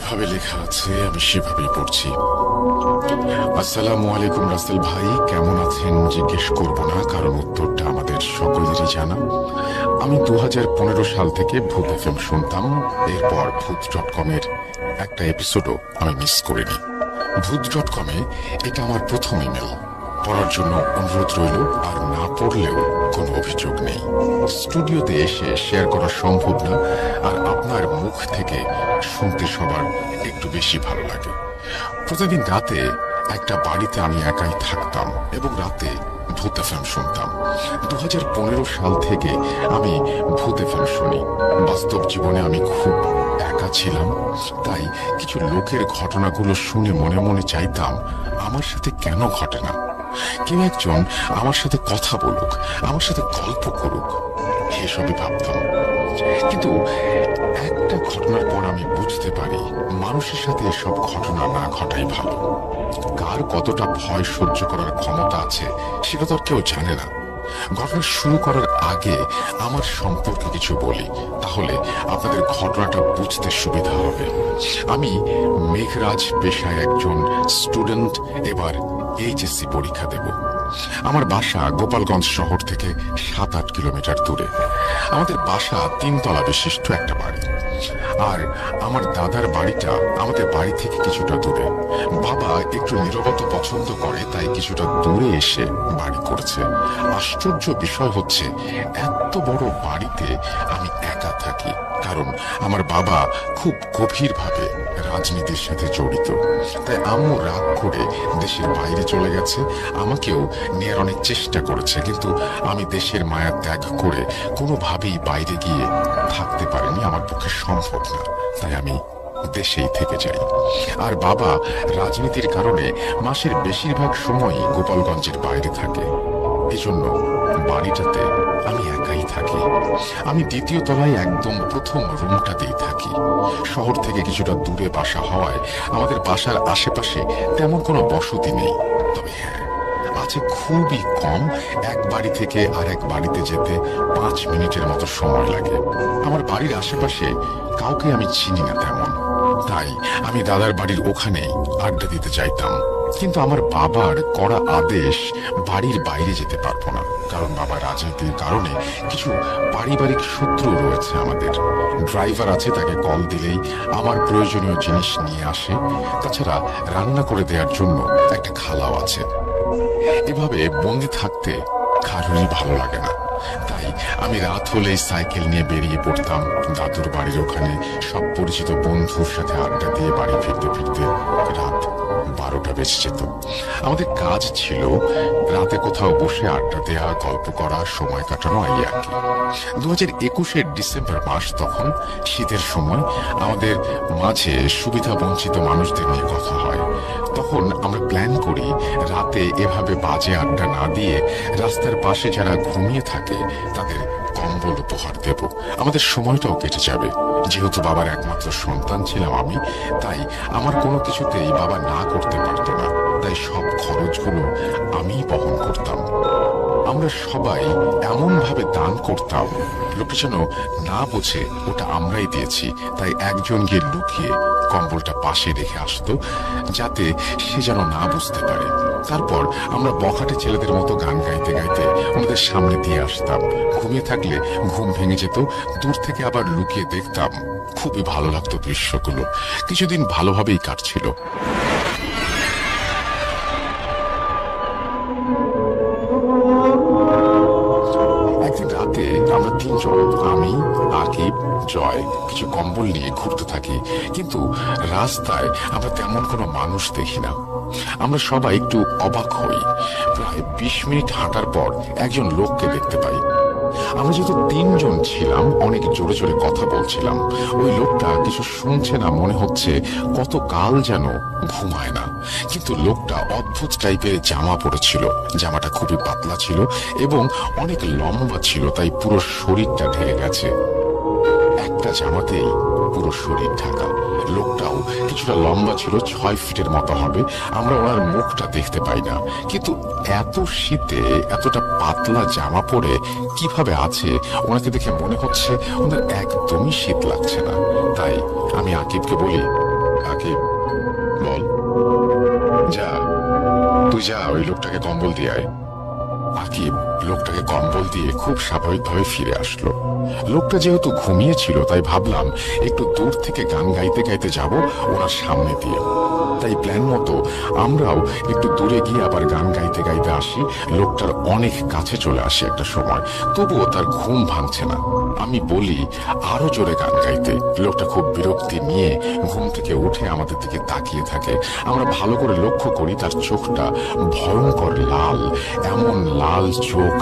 যেভাবে লেখা আছে আমি সেভাবেই পড়ছি। আসসালামু আলাইকুম রাসেল ভাই, কেমন আছেন জিজ্ঞেস করব না, কারণ উত্তরটা আমাদের সকলেরই জানা। আমি 2015 সাল থেকে ভূত এফএম শুনতাম। এরপর ভূত.com এর একটা এপিসোডও আমি মিস করিনি। ভূত.com এ এটা আমার প্রথম ইমেল। পড়ার জন্য অনুরোধ রইল, আর না পড়লেও কোনো অভিযোগ নেই। স্টুডিওতে এসে শেয়ার করা সম্ভব না, আর আপনার মুখ থেকে শুনতে সবার একটু বেশি ভালো লাগে। প্রতিদিন রাতে একটা বাড়িতে আমি একাই থাকতাম এবং রাতে ভূত এফএম শুনতাম। 2015 সাল থেকে আমি ভূত এফএম শুনি। বাস্তব জীবনে আমি খুব একা ছিলাম, তাই কিছু লোকের ঘটনাগুলো শুনে মনে মনে চাইতাম আমার সাথে কেন ঘটে না। কেউ একজন আমার সাথে কথা বলুক, আমার সাথে গল্প করুক, এসবই ভাবতাম। কিন্তু একটা ঘটনার পর আমি বুঝতে পারি মানুষের সাথে এসব ঘটনা না ঘটাই ভালো। কার কতটা ভয় সহ্য করার ক্ষমতা আছে সেটা তো আর কেউ জানে না। ঘটনা শুরু করার আগে আমার সম্পর্কে কিছু বলি, তাহলে আপনাদের ঘটনাটা বুঝতে সুবিধা হবে। আমি মেঘরাজ, পেশায় একজন স্টুডেন্ট, এবার এইচএসসি পরীক্ষা দেব। আমার বাসা গোপালগঞ্জ শহর থেকে 7-8 কিলোমিটার দূরে। আমাদের বাসা 3 তলা বিশিষ্ট একটা বাড়ি, আর আমার দাদার বাড়িটা আমাদের বাড়ি থেকে কিছুটা দূরে। বাবা একটু নীরবতা পছন্দ করে, তাই কিছুটা দূরে এসে বাড়ি করেছে। আশ্চর্য বিষয় হচ্ছে এত বড় বাড়িতে আমি একা থাকি, কারণ আমার বাবা খুব গভীরভাবে রাজনীতির সাথে জড়িত। তাই আম্মু রাগ করে দেশের বাইরে চলে গেছে। আমাকেও নেয়ার অনেক চেষ্টা করেছে, কিন্তু আমি দেশের মায়া ত্যাগ করে কোনোভাবেই বাইরে গিয়ে থাকতে পারিনি। আমার পক্ষে সম্ভব না, তাই আমি দেশেই থেকে যাই। আর বাবা রাজনীতির কারণে মাসের বেশিরভাগ সময়ই গোপালগঞ্জের বাইরে থাকে। এজন্য বাড়িটাতে আমি একাই থাকি। আমি 2য় তলায় একদম প্রথম রুমটাতেই থাকি। শহর থেকে কিছুটা দূরে বাসা হওয়ায় আমাদের বাসার আশেপাশে তেমন কোনো বসতি নেই। তবে হ্যাঁ, আছে খুবই কম। এক বাড়ি থেকে আর এক বাড়িতে যেতে 5 মিনিটের মতো সময় লাগে। আমার বাড়ির আশেপাশে কাউকে আমি চিনি না তেমন, তাই আমি দাদার বাড়ির ওখানেই আড্ডা দিতে চাইতাম। কিন্তু আমার বাবার কড়া আদেশ, বাড়ির বাইরে যেতে পারবো না, কারণ বাবা রাজনীতির কারণে কিছু পারিবারিক সূত্র রয়েছে আমাদের। ড্রাইভার আছে, তাকে কল দিলেই আমার প্রয়োজনীয় জিনিস নিয়ে আসে। তাছাড়া রান্না করে দেওয়ার জন্য একটা খালাও আছে। এভাবে বন্দি থাকতে কারোরই ভালো লাগে না, তাই আমি রাত হলেই সাইকেল নিয়ে বেরিয়ে পড়তাম দাদুর বাড়ির ওখানে। সব পরিচিত বন্ধুর সাথে আড্ডা দিয়ে বাড়ি ফিরতে ফিরতে রাত 12টা বেজে যেত। আমাদের কাজ ছিল রাতে কোথাও বসে আড্ডা দেওয়া, গল্প করা, সময় কাটানো, এই আর কি। 2021-এর ডিসেম্বর মাস, তখন শীতের সময়। আমাদের মাঝে সুবিধা বঞ্চিত মানুষদের নিয়ে কথা হয়। তখন আমরা প্ল্যান করি রাতে এভাবে বাজে আড্ডা না দিয়ে রাস্তার পাশে যারা ঘুমিয়ে থাকে তাদের কম্বল উপহার দেব। আমাদের সময়টাও কেটে যাবে। যেহেতু বাবার একমাত্র সন্তান ছিলাম আমি, তাই আমার কোনো কিছুতেই বাবা না করতে পারতো না, তাই সব খরচগুলো আমিই বহন করতাম। আমরা সবাই এমন ভাবে দান করতাম লোকে যেন না বোঝে ওটা আমরাই দিয়েছি। তাই একজন গিয়ে লুকিয়ে কম্বলটা পাশে রেখে আসতো, যাতে সে যেন না বুঝতে পারে। তারপর আমরা বখাটে ছেলেদের মতো গান গাইতে গাইতে ওনাদের সামনে দিয়ে আসতাম। ঘুমিয়ে থাকলে ঘুম ভেঙে যেত, দূর থেকে আবার লুকিয়ে দেখতাম। খুবই ভালো লাগতো দৃশ্যগুলো। কিছুদিন ভালোভাবেই কাটছিল। একদিন রাতে আমরা 3 জন, আমি, আকিব, জয়, কিছু কম্বল নিয়ে ঘুরতে থাকি, কিন্তু রাস্তায় আমরা তেমন কোনো মানুষ দেখি না। আমরা সবাই একটু অবাক হই। প্রায় 20 মিনিট হাঁটার পর একজন লোককে দেখতে পাই। আমরা যেহেতু 3 জন ছিলাম, অনেক জোরে জোরে কথা বলছিলাম। ওই লোকটা কিছু শুনছে না মনে হচ্ছে, কত কাল যেন ঘুমায় না। কিন্তু লোকটা অদ্ভুত টাইপের জামা পরেছিল। জামাটা খুবই পাতলা ছিল এবং অনেক লম্বা ছিল, তাই পুরো শরীরটা ঢেকে গেছে। একটা জামাতেই পুরো শরীর ঢাকা। লোকটাও কিছুটা লম্বা ছিল, 6 ফিটের মতো হবে। আমরা ওনার মুখটা দেখতে পাই না, কিন্তু এত শীতে এতটা পাতলা জামা পরে কিভাবে আছে ওনাকে দেখে মনে হচ্ছে ওনার একদমই শীত লাগছে না। তাই আমি আকিবকে বলি, আকিব, বল। যা, তুই যা, ওই লোকটাকে কম্বল দিয়ে আয়। আকিব লোকটাকে কম্বল দিয়ে খুব স্বাভাবিকভাবে ফিরে আসলো। লোকটা যেহেতু ঘুমিয়েছিল তাই ভাবলাম একটু দূর থেকে গান গাইতে গাইতে যাব ওনার সামনে দিয়ে। তাই প্ল্যান মতো আমরাও একটু দূরে গিয়ে আবার গান গাইতে গাইতে আসি। লোকটার অনেক কাছে চলে আসি একটা সময়, তবুও তার ঘুম ভাঙছে না। আমি বলি আরো জোরে গান গাইতে। লোকটা খুব বিরক্তি নিয়ে ঘুম থেকে উঠে আমাদের দিকে তাকিয়ে থাকে। আমরা ভালো করে লক্ষ্য করি তার চোখটা ভয়ঙ্কর লাল। এমন লাল চোখ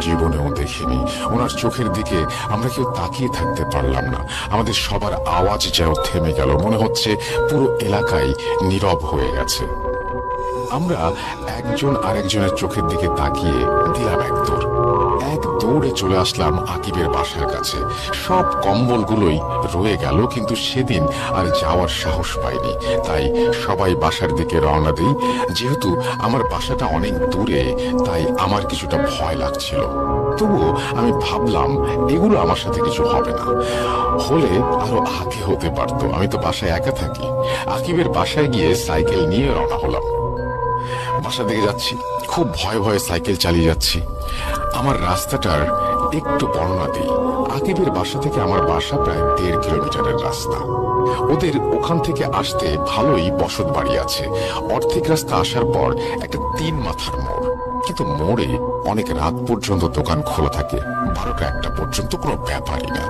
জীবনেও দেখিনি। ওনার চোখের দিকে আমরা কেউ তাকিয়ে থাকতে পারলাম না। আমাদের সবার আওয়াজ যেন থেমে গেল, মনে হচ্ছে পুরো এলাকায় নীরব হয়ে গেছে। আমরা একজন আরেকজনের চোখের দিকে তাকিয়ে দিলাম এক দৌড়ে চলে আসলাম আকিবের বাসার কাছে। সব কম্বলগুলোই রয়ে গেল, কিন্তু সেদিন আর যাওয়ার সাহস পাইনি। তাই সবাই বাসার দিকে রওনা দিই। যেহেতু আমার বাসাটা অনেক দূরে তাই আমার কিছুটা ভয় লাগছিল, তবুও আমি ভাবলাম এগুলো আমার সাথে কিছু হবে না, হলে আরো আগে হতে পারতো। আমি তো বাসায় একা থাকি। আকিবের বাসায় গিয়ে সাইকেল নিয়ে রওনা হলাম। বাসা দিকে যাচ্ছি, খুব ভয়ে ভয়ে সাইকেল চালিয়ে যাচ্ছি। আমার রাস্তাটার একটু বর্ণনা দিই। আকিবের বাসা থেকে আমার বাসা প্রায় 1.5 কিলোমিটারের রাস্তা। ওদের ওখান থেকে আসতে ভালোই বসত বাড়ি আছে। অর্ধেক রাস্তা আসার পর একটা 3 মাথার মোড়, কিন্তু মোড়ে অনেক রাত পর্যন্ত দোকান খোলা থাকে, 12টা-1টা পর্যন্ত, কোনো ব্যাপারই না।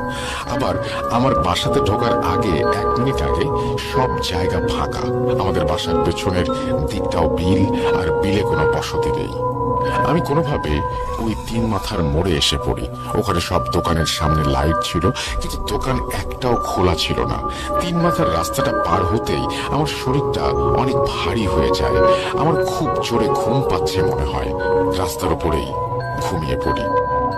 আবার আমার বাসাতে ঢোকার আগে 1 মিনিট আগে সব জায়গা ফাঁকা। আমাদের বাসার পেছনের দিকটাও বিল, আর বিলে কোনো বসতি নেই। আমি কোনোভাবে ওই 3 মাথার মোড়ে এসে পড়ি। ওখানে সব দোকানের সামনে লাইট ছিল, কিন্তু দোকান একটাও খোলা ছিল না। 3 মাথার রাস্তাটা পার হতেই আমার শরীরটা অনেক ভারী হয়ে যায়। আমার খুব জোরে ঘুম পাচ্ছে মনে হয়। রাস্তার উপরেই ঘুমিয়ে পড়ি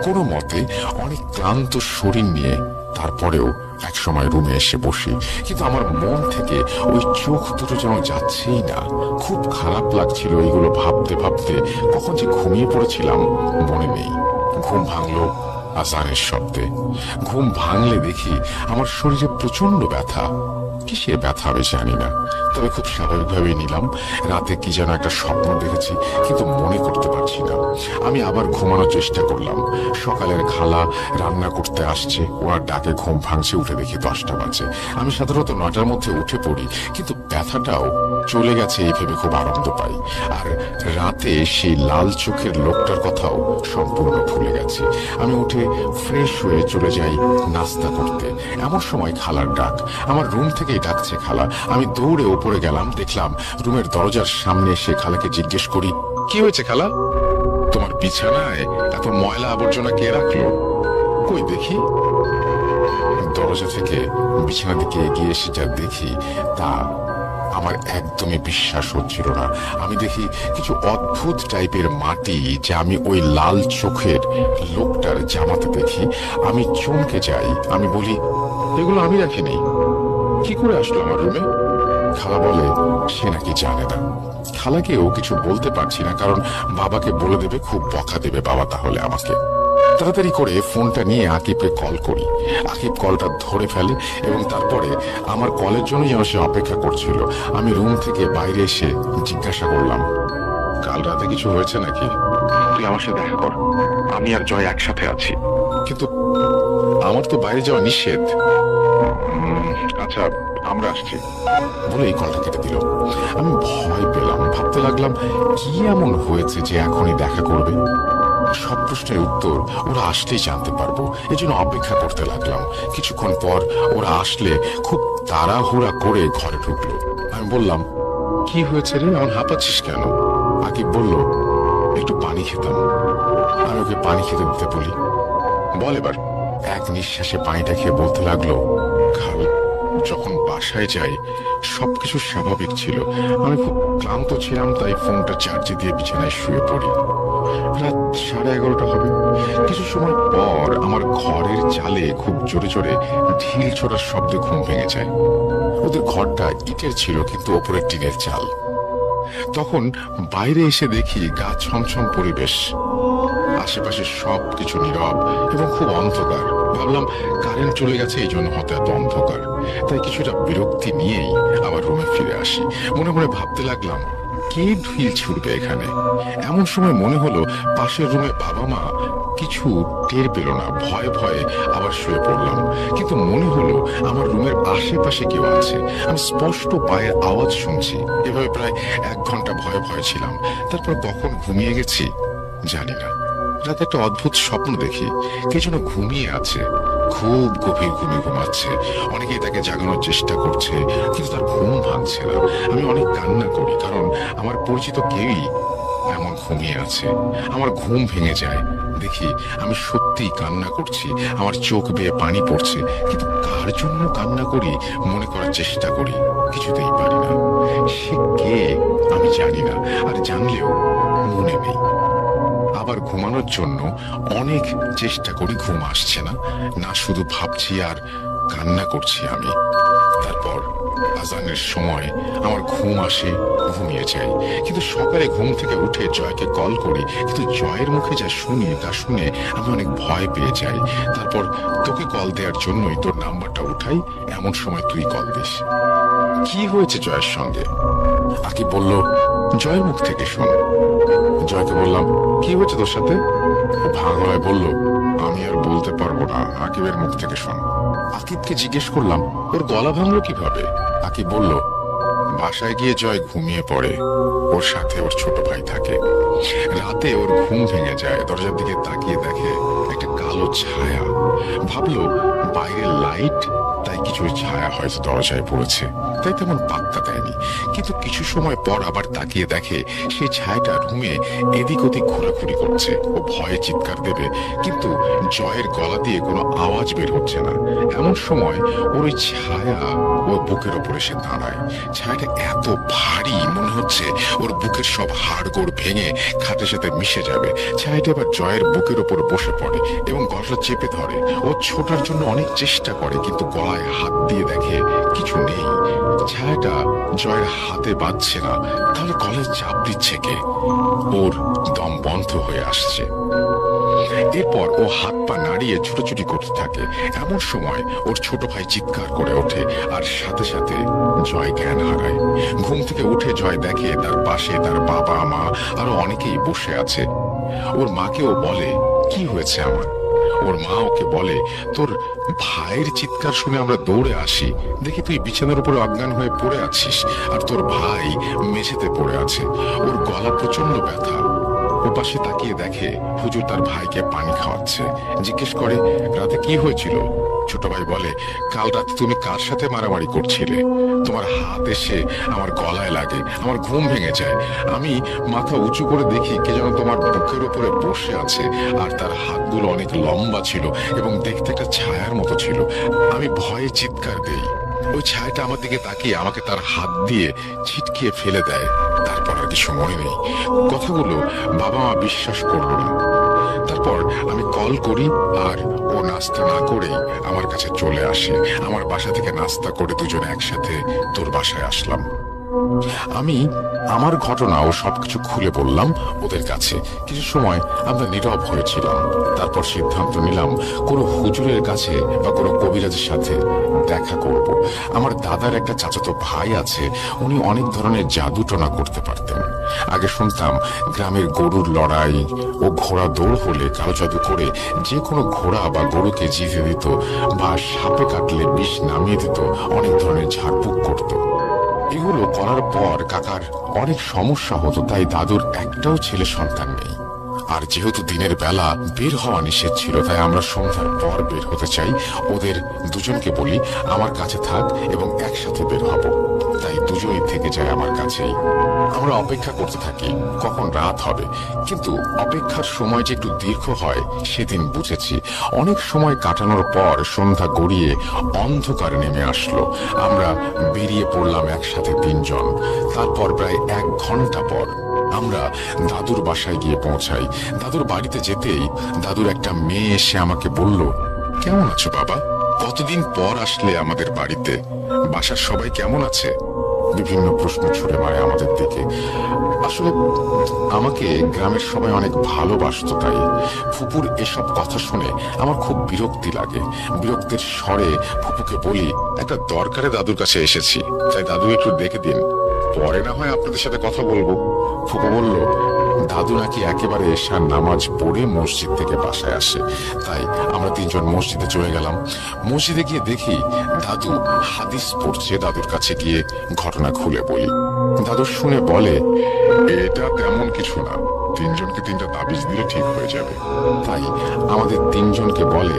কোনো মতে, অনেক ক্লান্ত শরীর নিয়ে। তারপরেও এক সময় রুমে এসে বসি, কিন্তু আমার মন থেকে ওই চোখ দুটো যেন যাচ্ছেই না। খুব খারাপ লাগছিল এগুলো ভাবতে ভাবতে। কখন যে ঘুমিয়ে পড়েছিলাম মনে নেই। ঘুম ভাঙলো আজানের শব্দে। ঘুম ভাঙলে দেখি আমার শরীরে প্রচন্ড ব্যথা। কিসের ব্যথা আমি জানি না, তবে খুব স্বাভাবিকভাবেই নিলাম রাতে কি যেন একটা স্বপ্ন দেখেছি, কিন্তু মনে করতে পারছি না। আমি আবার ঘুমানোর চেষ্টা করলাম। সকালের খালা রান্না করতে আসছে, ওর ডাকে ঘুম ভাঙছে। উঠে দেখি 10টা বাজে। আমি সাধারণত 9টার মধ্যে উঠে পড়ি, কিন্তু ব্যথাটাও চলে গেছে এই ভেবে খুব আনন্দ পাই। আর রাতে সেই লাল চোখের লোকটার কথাও সম্পূর্ণ ভুলে গেছি। আমি উঠে ফ্রেশ হয়ে চলে যাই নাস্তা করতে। এমন সময় খালার ডাক। আমার রুম থেকেই ডাকছে খালা। আমি দৌড়ে উপরে গেলাম, দেখলাম রুমের দরজার সামনে এসে খালাকে জিজ্ঞেস করি, কি হয়েছে খালা? তোমার বিছানায় এত ময়লা আবর্জনা কে রাখলো? কই দেখি। দরজা থেকে বিছানা দিকে এগিয়ে এসে যা দেখি তা আমার একদমই বিশ্বাস হচ্ছিল না। আমি দেখি কিছু অদ্ভুত টাইপের মাটি, যা আমি ওই লাল চোখের লোকটার জামাতে দেখি। আমি চমকে যাই। আমি বলি, এগুলো আমি রাখিনি, কি করে আসলো আমার রুমে? খালা বলে সে নাকি জানে না। খালাকেও কিছু বলতে পারছি না, কারণ বাবাকে বলে দেবে, খুব বকা দেবে বাবা তাহলে আমাকে। তাড়াতাড়ি করে ফোনটা নিয়ে আকিবকে কল করি। আকিব কলটা ধরে ফেলে এবং তারপরে আমার কলের জন্য যেন সে অপেক্ষা করছিল। আমি রুম থেকে বাইরে এসে জিজ্ঞাসা করলাম, কাল রাতে কিছু হয়েছে নাকি? তুই আমার সাথে দেখা কর, আমি আর জয় একসাথে আছি। কিন্তু আমার তো বাইরে যাওয়া নিষেধ। আচ্ছা, আমরা আসছি বলে এই কলটা কেটে দিল। আমি ভয় পেলাম, ভাবতে লাগলাম কি এমন হয়েছে যে এখনই দেখা করবে। সব প্রশ্নের উত্তর ওরা আসলেই জানতে পারবো, এজন্য অপেক্ষা করতে লাগলাম। কিছুক্ষণ পর ওরা আসলে খুব তাড়াহুড়া করে ঘরে ঢুকলো। আমি বললাম, কি হয়েছে রে, এমন হাঁপাচ্ছিস কেন? আকিব বলল, একটু পানি খেতাম। আমি ওকে পানি খেতে দিতে বলি। বল এবার। এক নিঃশ্বাসে পানিটা খেয়ে বলতে লাগলো, খাল, যখন বাসায় যাই সবকিছু স্বাভাবিক ছিল। আমি খুব ক্লান্ত ছিলাম, তাই ফোনটা চার্জে দিয়ে বিছানায় শুয়ে পড়ি। রাত 11:30 হবে। কিছু সময় পর আমার ঘরের চালে খুব জোরে জোরে ঢিল ছোড়ার শব্দে ঘুম ভেঙে যায়। ওদের ঘরটা ইটের ছিল, কিন্তু ওপরে টিনের চাল। তখন বাইরে এসে দেখি গা ছমছম পরিবেশ। আশেপাশে সবকিছু নীরব এবং খুব অন্ধকার। ভাবলাম কারেন্ট কারেন্ট চলে গেছে, এই জন্য হয়তো এত অন্ধকার। তাই কিছুটা বিরক্তি নিয়েই আবার রুমে ফিরে আসি। মনে মনে ভাবতে লাগলাম, কে ঢিল ছুড়বে এখানে। এমন সময় মনে হলো পাশের রুমে বাবা মা কিছু টের পেল না, ভয়ে ভয়ে আবার শুয়ে পড়লাম। কিন্তু মনে হলো আমার রুমের আশেপাশে কেউ আছে, আমি স্পষ্ট পায়ের আওয়াজ শুনছি। এভাবে প্রায় 1 ঘন্টা ভয়ে ভয়ে ছিলাম। তারপর কখন ঘুমিয়ে গেছি জানি না। রাতে একটা অদ্ভুত স্বপ্ন দেখি, কে যেন ঘুমিয়ে আছে, খুব গভীর ঘুমে ঘুমাচ্ছে। অনেকেই তাকে জাগানোর চেষ্টা করছে, কিন্তু তার ঘুম ভাঙছে না। আমি অনেক কান্না করি, কারণ আমার পরিচিত কেউই এমন ঘুমিয়ে আছে। আমার ঘুম ভেঙে যায়, দেখি আমি সত্যি কান্না করছি, আমার চোখ বেয়ে পানি পড়ছে। কিন্তু কার জন্য কান্না করি মনে করার চেষ্টা করি, কিছুতেই পারি না। সে কে আমি জানি না, আর জানলেও মনে নেই। আবার ঘুমানোর জন্য অনেক চেষ্টা করি, ঘুম আসছে না। না শুধু ভাবছি আর কান্না করছি আমি। তারপর আজানের সময় আমার ঘুম আসে, ঘুমিয়ে যাই। কিন্তু সকালে ঘুম থেকে উঠে জয়কে কল করি, কিন্তু জয়ের মুখে যা শুনি তা শুনে আমি অনেক ভয় পেয়ে যাই। তারপর তোকে কল দেওয়ার জন্যই তোর নাম্বারটা উঠাই, এমন সময় তুই কল দিস। কি হয়েছে জয়ের সঙ্গে? আকিব বলল, জয়ের মুখ থেকে শোন। জয়কে বললাম, কি হয়েছে তোর সাথে? ভাঙা গলায় বলল, আমি আর বলতে পারবো না, আকিবের মুখ থেকে শোন। আকিবকে জিজ্ঞেস করলাম, ওর গলা ভাঙলো কিভাবে? আকিব বলল, বাসায় গিয়ে জয় ঘুমিয়ে পড়ে, ওর সাথে ওর ছোট ভাই থাকে। রাতে ওর ঘুম ভেঙে যায়, দরজার দিকে তাকিয়ে দেখে একটা কালো ছায়া। ভাবলো বাইরের লাইট, তাই কিছু ছায়া হয়তো দরজায় পড়েছে, তাই তেমন পাত্তা দেয়নি। কিন্তু কিছু সময় পর আবার তাকিয়ে দেখে সেই ছায়াটা রুমে এদিক ওদিক ঘোরাঘুরি করছে। ও ভয়ে চিৎকার দেবে, কিন্তু জয়ের গলা দিয়ে কোনো আওয়াজ বের হচ্ছে না। এমন সময় ওর ওই ছায়া ওর বুকের ওপর এসে দাঁড়ায়। ছায়াটা এত ভারী, মনে হচ্ছে ওর বুকের সব হাড়গোড় ভেঙে খাটের সাথে মিশে যাবে। ছায়াটা এবার জয়ের বুকের ওপর বসে পড়ে এবং গলা চেপে ধরে। ও ছোটার জন্য অনেক চেষ্টা করে, কিন্তু গলায় হাত দিয়ে দেখে কিছু নেই। ছায়াটা জয়ের হাতে বাঁধছে না, তাহলে গলায় চাপ দিচ্ছে কে? ওর দম বন্ধ হয়ে আসছে। এরপর ও হাত পা নাড়িয়ে ছুটোছুটি করতে থাকে। এমন সময় ওর ছোট ভাই চিৎকার করে ওঠে, আর সাথে সাথে জয় জ্ঞান হারায়। ঘুম থেকে উঠে জয় দেখে তার পাশে তার বাবা মা আরো অনেকেই বসে আছে। ওর মাকেও বলে, কি হয়েছে আমার? ওর মা ওকে বলে, তোর ভাইয়ের চিৎকার শুনে আমরা দৌড়ে আসি, দেখি তুই বিছানার উপরে অজ্ঞান হয়ে পড়ে আছিস, আর তোর ভাই মেঝেতে পড়ে আছে, ওর গলা প্রচন্ড ব্যথা। ও পাশে তাকিয়ে দেখে হুজুর তার ভাইকে পানি খাওয়াচ্ছে। জিজ্ঞেস করে, রাতে কি হয়েছিল? ছোট ভাই বলে, কাল রাতে তুমি কার সাথে মারামারি করছিলে? তোমার হাত এসে আমার গলায় লাগে, আমার ঘুম ভেঙে যায়। আমি মাথা উঁচু করে দেখি কে যেন তোমার বুকের উপরে বসে আছে, আর তার হাতগুলো অনেক লম্বা ছিল এবং দেখতে একটা ছায়ার মতো ছিল। আমি ভয়ে চিৎকার দেই। ওই ছায়াটা আমার দিকে তাকিয়ে আমাকে তার হাত দিয়ে ছিটকিয়ে ফেলে দেয়। তারপর আর কিছু মনে নেই। কথাগুলো বাবা মা বিশ্বাস করলো না। তারপর আমি কল করি, আর ও নাস্তা না করেই আমার কাছে চলে আসে। আমার বাসা থেকে নাস্তা করে দুজনে একসাথে তোর বাসায় আসলাম। আমি আমার ঘটনা ও সবকিছু খুলে বললাম ওদের কাছে। কিছু সময় আমরা নীরব হয়েছিলাম। তারপর সিদ্ধান্ত নিলাম কোনো হুজুরের কাছে বা কোনো কবিরাজের সাথে দেখা করব। আমার দাদার একটা চাচাতো ভাই আছে, উনি অনেক ধরনের জাদু টোনা করতে পারতেন। আগে শুনতাম গ্রামের গরুর লড়াই ও ঘোড়া দৌড় হলে কালো জাদু করে যে কোনো ঘোড়া বা গরুকে জিতে দিত, বা সাপে কাটলে বিষ নামিয়ে দিত, অনেক ধরনের ঝাড়ফুঁক করত। এগুলো করার পর কাকার অনেক সমস্যা হতো, তাই দাদুর একটাও ছেলে সন্তান নেই। আর যেহেতু দিনের বেলা বের হওয়া নিষেধ ছিল, তাই আমরা সন্ধ্যার পর বের হতে চাই। ওদের দুজনকে বলি আমার কাছে থাক এবং একসাথে বের হব। তাই দুজনেই থেকে যায় আমার কাছেই। আমরা অপেক্ষা করতে থাকি কখন রাত হবে, কিন্তু অপেক্ষার সময় যে একটু দীর্ঘ হয় সেদিন বুঝেছি। অনেক সময় কাটানোর পর সন্ধ্যা গড়িয়ে অন্ধকার নেমে আসলো। আমরা বেরিয়ে পড়লাম একসাথে 3 জন। তারপর প্রায় 1 ঘন্টা পর আমরা দাদুর বাসায় গিয়ে পৌঁছাই। দাদুর বাড়িতে যেতেই দাদুর একটা মেয়ে এসে আমাকে বলল, কেমন আছো বাবা? কতদিন পর আসলে আমাদের বাড়িতে, বাসার সবাই কেমন আছে? বিভিন্ন প্রশ্ন ছুড়ে মারে আমাদের দিকে। আসলে আমাকে গ্রামের সবাই অনেক ভালোবাসতো, তাই ফুপুর এসব কথা শুনে আমার খুব বিরক্তি লাগে। বিরক্তির স্বরে ফুপুকে বলি, একটা দরকারে দাদুর কাছে এসেছি, তাই দাদু একটু দেখে দিন, পরে না হয় আপনাদের সাথে কথা বলবো। ফুপু বলল, দাদু নাকি একেবারে এশার নামাজ পড়ে মসজিদ থেকে বাসায় আসে। তাই আমরা তিনজন মসজিদে চলে গেলাম। মসজিদে গিয়ে দেখি দাদু হাদিস পড়ছে। দাদুর কাছে গিয়ে ঘটনা খুলে বলি। দাদু শুনে বলে, এটা তেমন কিছু না, তিনজনকে তিনটা তাবিজ দিলে ঠিক হয়ে যাবে। তাই আমাদের তিনজনকে বলে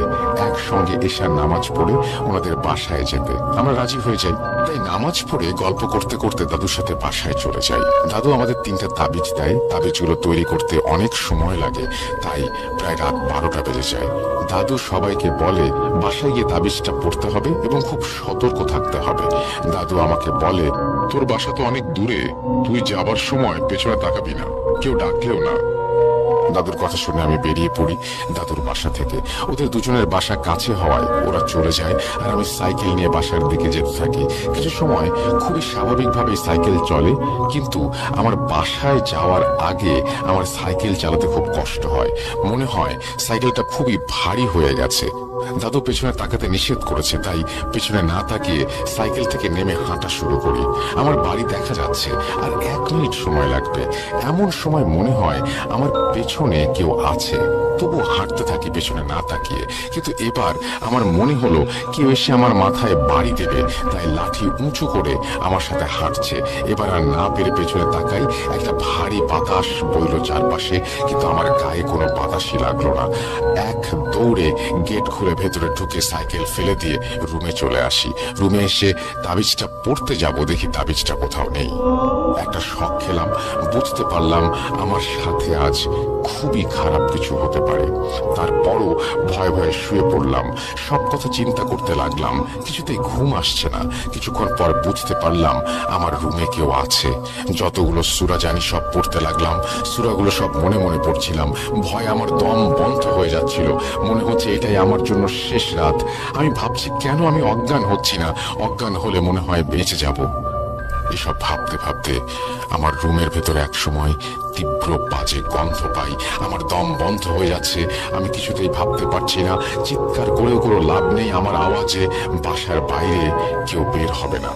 একসঙ্গে এশার নামাজ পড়ে ওনাদের বাসায় যেতে। আমরা রাজি হয়ে যাই। তাই নামাজ পড়ে গল্প করতে করতে দাদুর সাথে বাসায় চলে যাই। দাদু আমাদের তিনটা তাবিজ দেয়। তাবিজগুলো তৈরি করতে অনেক সময় লাগে, তাই প্রায় রাত 12টা বেজে যায়। দাদু সবাইকে বলে বাসায় গিয়ে তাবিজটা পড়তে হবে এবং খুব সতর্ক থাকতে হবে। দাদু আমাকে বলে, তোর বাসা তো অনেক দূরে, তুই যাবার সময় পেছনে তাকাবি না, কেউ ডাকলেও না। দাদুর কথা শুনে আমি বেরিয়ে পড়ি দাদুর বাসা থেকে। ওদের দুজনের বাসা কাছে হওয়ায় ওরা চলে যায়, আর আমি সাইকেল নিয়ে বাসার দিকে যেতে থাকি। কিছু সময় খুবই স্বাভাবিকভাবেই সাইকেল চলে, কিন্তু আমার বাসায় যাওয়ার আগে আমার সাইকেল চালাতে খুব কষ্ট হয়। মনে হয় সাইকেলটা খুবই ভারী হয়ে গেছে। দাদু পেছনে তাকাতে নিষেধ করেছে, তাই পেছনে না তাকিয়ে সাইকেল থেকে নেমে হাঁটা শুরু করি। আমার বাড়ি দেখা যাচ্ছে আর 1 মিনিট সময় লাগবে। এমন সময় মনে হয় আমার পেছনে কেউ আছে, তবু হাঁটতে থাকি পেছনে না তাকিয়ে। কিন্তু এবার আমার মনে হলো কেউ এসে আমার মাথায় বাড়ি দেবে, তাই লাঠি উঁচু করে আমার সাথে হাঁটছে। এবার আর না পেরে পেছনে তাকাই, একটা ভারী বাতাস বইল চারপাশে, কিন্তু আমার গায়ে কোনো বাতাসই লাগলো না। এক দৌড়ে গেট খুলে ভেতরে ঢুকে সাইকেল ফেলে দিয়ে রুমে চলে আসি। রুমে এসে তাবিজটা পড়তে যাব, দেখি তাবিজটা কোথাও নেই। একটা শক খেলাম, বুঝতে পারলাম আমার সাথে আজ খুবই খারাপ কিছু হতে পারে। তারপরও ভয়ে ভয়ে শুয়ে পড়লাম। সব কথা চিন্তা করতে লাগলাম, কিছুতেই ঘুম আসছে না। কিছুক্ষণ পর বুঝতে পারলাম আমার রুমে কেউ আছে। যতগুলো সূরা জানি সব পড়তে লাগলাম। সূরাগুলো সব মনে মনে পড়ছিলাম। ভয়ে আমার দম বন্ধ হয়ে যাচ্ছিল। মনে হচ্ছে এটাই আমার জন্য শেষ রাত। আমি ভাবছি কেন আমি অজ্ঞান হচ্ছি না, অজ্ঞান হলে মনে হয় বেঁচে যাব। এসব ভাবতে ভাবতে আমার রুমের ভেতরে এক সময় তীব্র বাজে গন্ধ পাই। আমার দম বন্ধ হয়ে যাচ্ছে। আমি কিছুতেই ভাবতে পারছি না। চিৎকার করেও কোনো লাভ নেই, আমার আওয়াজে বাসার বাইরে কেউ বের হবে না।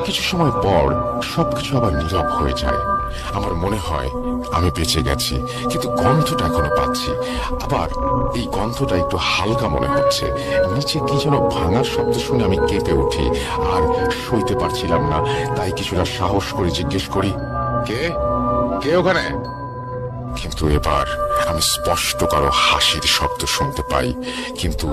কিছু সময় পর সবকিছু আবার নীরব হয়ে যায়। আমার মনে হয় আমি বেঁচে গেছি, কিন্তু গন্ধটা এখনো পাচ্ছি। আবার এই গন্ধটা একটু হালকা মনে হচ্ছে। নিচে কি যেন ভাঙার শব্দ শুনে আমি কেঁপে উঠি। আর সইতে পারছিলাম না, তাই কিছুটা সাহস করে জিজ্ঞেস করি, কে কে ওখানে? কিন্তু এবার আমি স্পষ্ট কারো হাসির শব্দ শুনতে পাই, কিন্তু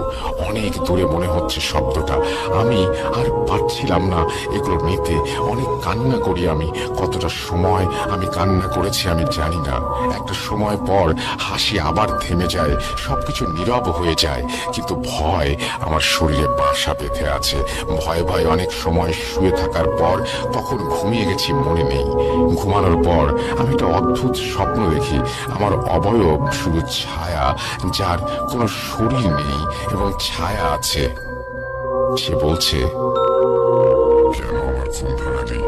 অনেক দূরে মনে হচ্ছে শব্দটা। আমি আর পারছিলাম না এগুলো নিতে। অনেক কান্না করি আমি। কতটা সময় আমি কান্না করেছি আমি জানি না। একটা সময় পর হাসি আবার থেমে যায়, সবকিছু নীরব হয়ে যায়, কিন্তু ভয় আমার শরীরে বাসা বেঁধে আছে। ভয়ে ভয়ে অনেক সময় শুয়ে থাকার পর কখন ঘুমিয়ে গেছি মনে নেই। ঘুমানোর পর আমি একটা অদ্ভুত স্বপ্ন দেখি। আমার অবয়ব শুধু ছায়া, যার কোনো শরীর নেই এবং ছায়া আছে। সে বলছে, কেন আমার ঘুম ভাঙালি?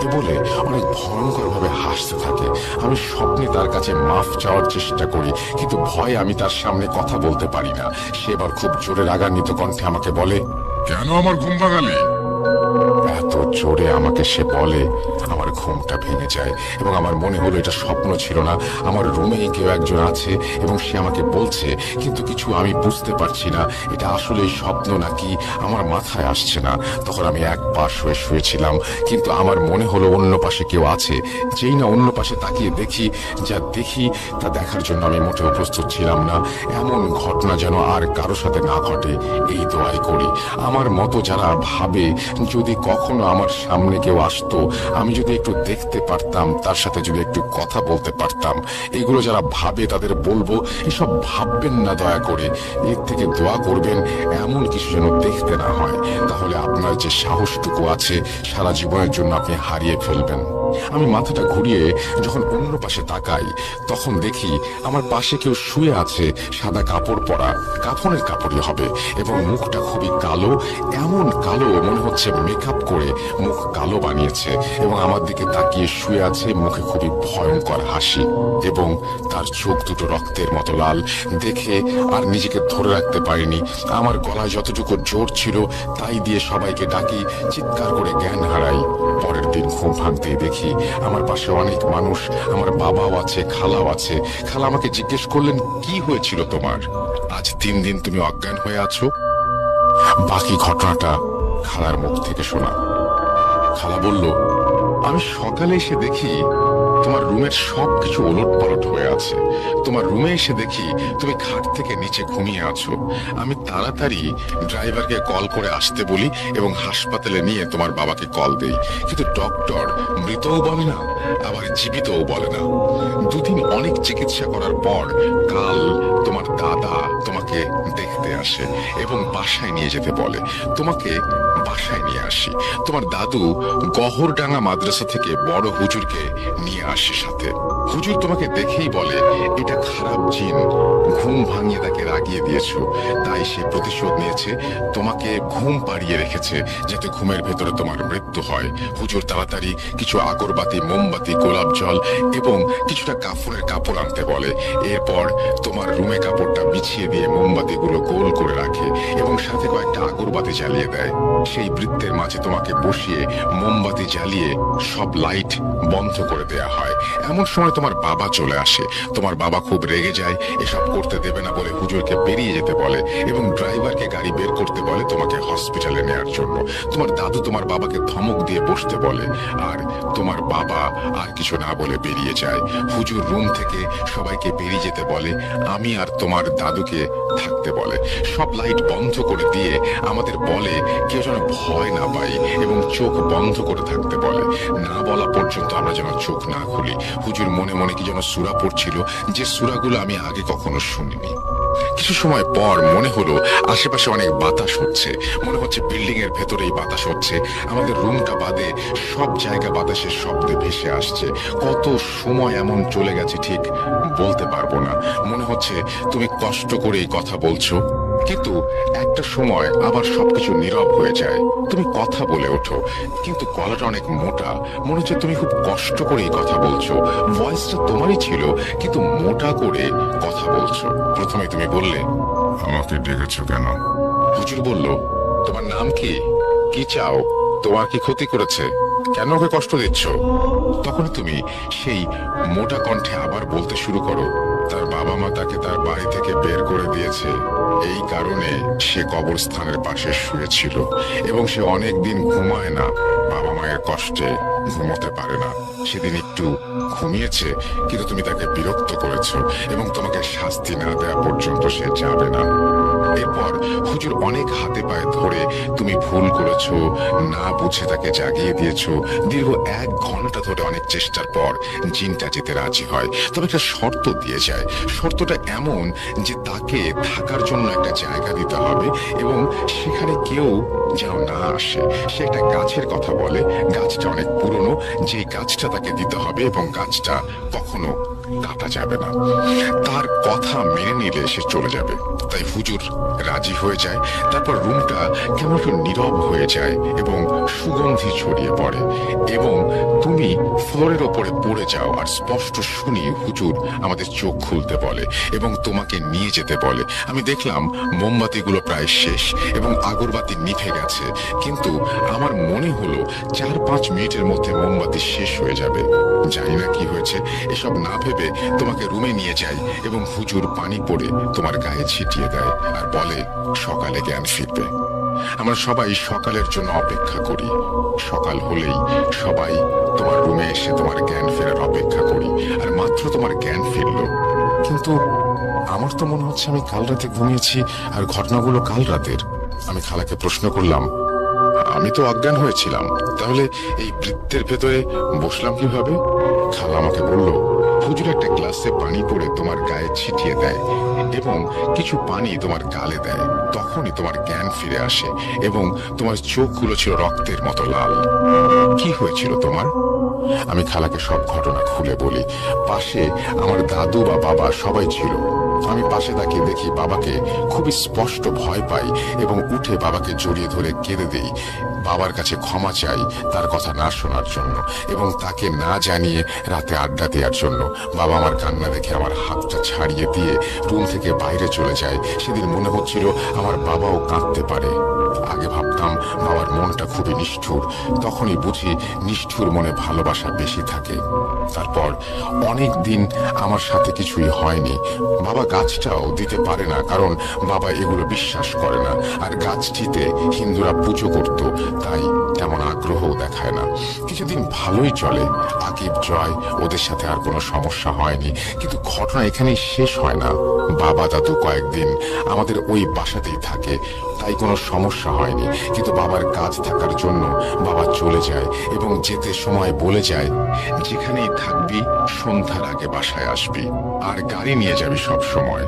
এ বলে অনেক ভয়ঙ্কর ভাবে হাসতে থাকে। আমি স্বপ্নে তার কাছে মাফ চাওয়ার চেষ্টা করি, কিন্তু ভয়ে আমি তার সামনে কথা বলতে পারি না। সে এবার খুব জোরে রাগান্বিত কণ্ঠে আমাকে বলে, কেন আমার ঘুম ভাঙালি? এত জোরে আমাকে সে বলে আমার ঘুমটা ভেঙে যায় এবং আমার মনে হলো এটা স্বপ্ন ছিল না। আমার রুমেই কেউ একজন আছে এবং সে আমাকে বলছে, কিন্তু কিছু আমি বুঝতে পারছি না এটা আসলে স্বপ্ন নাকি আমার মাথায় আসছে না। তখন আমি এক পাশ হয়ে শুয়েছিলাম, কিন্তু আমার মনে হলো অন্য পাশে কেউ আছে। যেই না অন্য পাশে তাকিয়ে দেখি, যা দেখি তা দেখার জন্য আমি মোটেও প্রস্তুত ছিলাম না। এমন ঘটনা যেন আর কারো সাথে না ঘটে, এই দোয়াই করি। আমার মতো যারা ভাবে যদি কখনো আমার সামনে কেউ আসতো, আমি যদি একটু দেখতে পারতাম, তার সাথে যদি একটু কথা বলতে পারতাম, এগুলো যারা ভাবে তাদের বলবো, এসব ভাববেন না দয়া করে। এর থেকে দোয়া করবেন এমন কিছু যেন দেখতে না হয়, তাহলে আপনার যে সাহসটুকু আছে সারা জীবনের জন্য আপনি হারিয়ে ফেলবেন। আমি মাথাটা ঘুরিয়ে যখন অন্য পাশে তাকাই, তখন দেখি আমার পাশে কেউ শুয়ে আছে। সাদা কাপড় পরা, কাফনের কাপড়ই হবে, এবং মুখটা খুবই কালো, এমন কালো মনে হচ্ছে মেকআপ করে মুখ কালো বানিয়েছে এবং আমার দিকে তাকিয়ে শুয়ে আছে, মুখে খুবই ভয়ঙ্কর হাসি এবং তার চোখ দুটো রক্তের মতো লাল। দেখে আর নিজেকে ধরে রাখতে পারিনি। আমার গলায় যতটুকু জোর ছিল তাই দিয়ে সবাইকে ডাকি, চিৎকার করে জ্ঞান হারাই। পরের দিন ঘুম ভাঙতেই দেখি আমার পাশে অনেক মানুষ, আমার বাবাও আছে, খালাও আছে। খালা আমাকে জিজ্ঞেস করলেন, কি হয়েছিল তোমার? আজ 3 দিন তুমি অজ্ঞান হয়ে আছো। বাকি ঘটনাটা খালার মুখ থেকে শোনা। খালা বলল, আমি সকালে এসে দেখি তোমার রুমের সবকিছু ওলট পালট হয়ে আছে। তোমার রুমে এসে দেখি তুমি খাট থেকে নিচে ঘুমিয়ে আছো। আমি তাড়াতাড়ি ড্রাইভারকে কল করে আসতে বলি এবং হাসপাতালে নিয়ে তোমার বাবাকে কল দেই, কিন্তু ডক্টর মৃতও বলে না আবার জীবিতও বলে না। 2 দিন অনেক চিকিৎসা করার পর কাল তোমার দাদা তোমাকে দেখতে আসে এবং বাসায় নিয়ে যেতে বলে। তোমাকে বাসায় নিয়ে আসি। তোমার দাদু গহরডাঙ্গা মাদ্রাসা থেকে বড় হুজুরকে নিয়ে আসে সাথে। হুজুর তোমাকে দেখেই বলে, এটা খারাপ জিন, ঘুম ভাঙিয়ে তাকে রাগিয়ে দিয়েছো, তাই সে প্রতিশোধ নিয়েছে, তোমাকে ঘুম পাড়িয়ে রেখেছে যাতে ঘুমের ভেতরে তোমার মৃত্যু হয়। হুজুর তাড়াতাড়ি কিছু আগরবাতি, মোমবাতি, গোলাপ জল এবং কিছুটা কাফনের কাপড় আনতে বলে। এরপর তোমার রুমে কাপড়টা বিছিয়ে দিয়ে মোমবাতিগুলো গোল করে রাখে এবং সাথে কয়েকটা আগরবাতি জ্বালিয়ে দেয়। সেই বৃত্তের মাঝে তোমাকে বসিয়ে মোমবাতি জ্বালিয়ে সব লাইট বন্ধ করে দেয়া হয়। এমন সময় তোমার বাবা চলে আসে। তোমার বাবা খুব রেগে যায়, এসব করতে দেবে না বলে হুজুরকে বেরিয়ে যেতে বলে এবং ড্রাইভারকে গাড়ি বের করতে বলে তোমাকে হসপিটালে নেয়ার জন্য। তোমার দাদু তোমার বাবাকে ধমক দিয়ে বসতে বলে আর তোমার বাবা আর কিছু না বলে বেরিয়ে যায়। হুজুর রুম থেকে সবাইকে বেরিয়ে যেতে বলে, আমি আর তোমার দাদুকে থাকতে বলে। সব লাইট বন্ধ করে দিয়ে আমাদের বলে কেউ যেন ভয় না পাই এবং চোখ বন্ধ করে থাকতে বলে। না বলা পর্যন্ত আমরা যেন চোখ না খুলি। হুজুর মনে মনে কি যেন সূরা পড়ছিল, যে সূরাগুলো আমি আগে কখনো শুনিনি। কিছু সময় পর মনে হলো আশেপাশে অনেক বাতাস হচ্ছে, মনে হচ্ছে বিল্ডিং এর ভেতরেই বাতাস হচ্ছে। আমাদের রুমটা বাদে সব জায়গা বাতাসের শব্দে ভেসে আসছে। কত সময় এমন চলে গেছে ঠিক বলতে পারবো না। মনে হচ্ছে তুমি কষ্ট করেই কথা বলছো, কিন্তু একটা সময় আবার সবকিছু নীরব হয়ে যায়। তুমি কথা বলে ওঠো, কিন্তু গলাটা অনেক মোটা, মনে হচ্ছে তুমি খুব কষ্ট করেই কথা বলছো। ভয়েসটা তোমারই ছিল কিন্তু মোটা করে কথা বলছো। প্রথমে তুমি বললে, আমাকে ডেকেছো কেন? হুজুর বলল, তোমার নাম কি, কি চাও, তোমার কি ক্ষতি করেছে, কেন ওকে কষ্ট দিচ্ছ? তখন তুমি সেই মোটা কণ্ঠে আবার বলতে শুরু করো, তার বাবা মা তাকে তার বাড়ি থেকে বের করে দিয়েছে, এই কারণে সে কবরস্থানের পাশে শুয়েছিল এবং সে অনেক দিন ঘুমায় না, বাবা মায়ের কষ্টে ঘুমোতে পারে না। সেদিন একটু ঘুমিয়েছে, কিন্তু তুমি তাকে বিরক্ত করেছো এবং তোমাকে শাস্তি না দেওয়া পর্যন্ত সে যাবে না। এরপর হুজুর অনেক হাতে পায়ে ধরে তুমি ভুল করেছো না বুঝে তাকে জাগিয়ে দিয়েছো। দীর্ঘ 1 ঘন্টা ধরে অনেক চেষ্টার পর জিনটা যেতে রাজি হয়, তবে একটা শর্ত দিয়ে যায়। শর্তটা এমন যে তাকে থাকার জন্য একটা জায়গা দিতে হবে এবং সেখানে কেউ যেন না আসে। সে একটা গাছের কথা বলে, গাছটা অনেক পুরনো, যে গাছটা তাকে দিতে হবে এবং গাছটা কখনো কাটা যাবে না। তার কথা মেনে নিলে সে চলে যাবে। তাই হুজুর রাজি হয়ে যায়। তারপর রুমটা কেমন একটু নীরব হয়ে যায় এবং সুগন্ধি ছড়িয়ে পড়ে এবং তুমি ফ্লোরের ওপরে পড়ে যাও। আর স্পষ্ট শুনি হুজুর আমাদের চোখ খুলতে বলে এবং তোমাকে নিয়ে যেতে বলে। আমি দেখলাম মোমবাতিগুলো প্রায় শেষ এবং আগরবাতি নিভে গেছে, কিন্তু আমার মনে হলো 4-5 মিনিটের মধ্যে মোমবাতি শেষ হয়ে যাবে। জানি না কি হয়েছে, এসব না ভেবে তোমাকে রুমে নিয়ে যাই এবং হুজুর পানি পড়ে তোমার গায়ে ছিটিয়ে দেয় আর বলে সকালে জ্ঞান ফিরবে। আমরা সবাই সকালের জন্য অপেক্ষা করি। সকাল হলেই সবাই তোমার রুমে এসে তোমার জ্ঞান ফেরার অপেক্ষা করি। আর মাত্র তোমার জ্ঞান ফিরলো, কিন্তু আমার তো মনে হচ্ছে আমি কাল রাতে ঘুমিয়েছি আর ঘটনাগুলো কাল রাতের। আমি খালাকে প্রশ্ন করলাম, আমি তো অজ্ঞান হয়েছিলাম, তাহলে এই বৃত্তের ভেতরে বসলাম কিভাবে? খালা আমাকে বলল, হুজুর একটা গ্লাসে পানি পড়ে তোমার গায়ে ছিটিয়ে দেয় এবং কিছু পানি তোমার গালে দেয়। তখনই তোমার জ্ঞান ফিরে আসে এবং তোমার চোখগুলো ছিল রক্তের মতো লাল। কি হয়েছিল তোমার? আমি খালাকে সব ঘটনা খুলে বলি। পাশে আমার দাদু বা বাবা সবাই ছিল। আমি পাশে তাকিয়ে দেখি বাবাকে খুবই স্পষ্ট ভয় পাই এবং উঠে বাবাকে জড়িয়ে ধরে কেঁদে দেই, বাবার কাছে ক্ষমা চাই তার কথা না শোনার জন্য এবং তাকে না জানিয়ে রাতে আড্ডা দেওয়ার জন্য। বাবা আমার কান্না দেখে আমার হাতটা ছাড়িয়ে দিয়ে রুম থেকে বাইরে চলে যায়। সেদিন মনে হচ্ছিল আমার বাবাও কাঁদতে পারে। আগে ভাবতাম বাবার মনটা খুবই নিষ্ঠুর, তখনই বুঝি নিষ্ঠুর মনে ভালোবাসা বেশি থাকে। তারপর অনেক দিন আমার সাথে কিছুই হয়নি। বাবা গাছটাও দিতে পারে না, কারণ বাবা এগুলো বিশ্বাস করে না, আর গাছটিতে হিন্দুরা পুজো করত, তাই তেমন আগ্রহও দেখায় না। কিছুদিন ভালোই চলে, আকিব জয় ওদের সাথে আর কোনো সমস্যা হয়নি। কিন্তু ঘটনা এখানেই শেষ হয় না। বাবা দাদু কয়েকদিন আমাদের ওই বাসাতেই থাকে, তাই কোনো সমস্যা হয়নি। কিন্তু বাবার কাজ থাকার জন্য বাবা চলে যায় এবং যেতে সময় বলে যায়, যেখানেই থাকবি সন্ধ্যার আগে বাসায় আসবি আর গাড়ি নিয়ে যাবি সব সময়।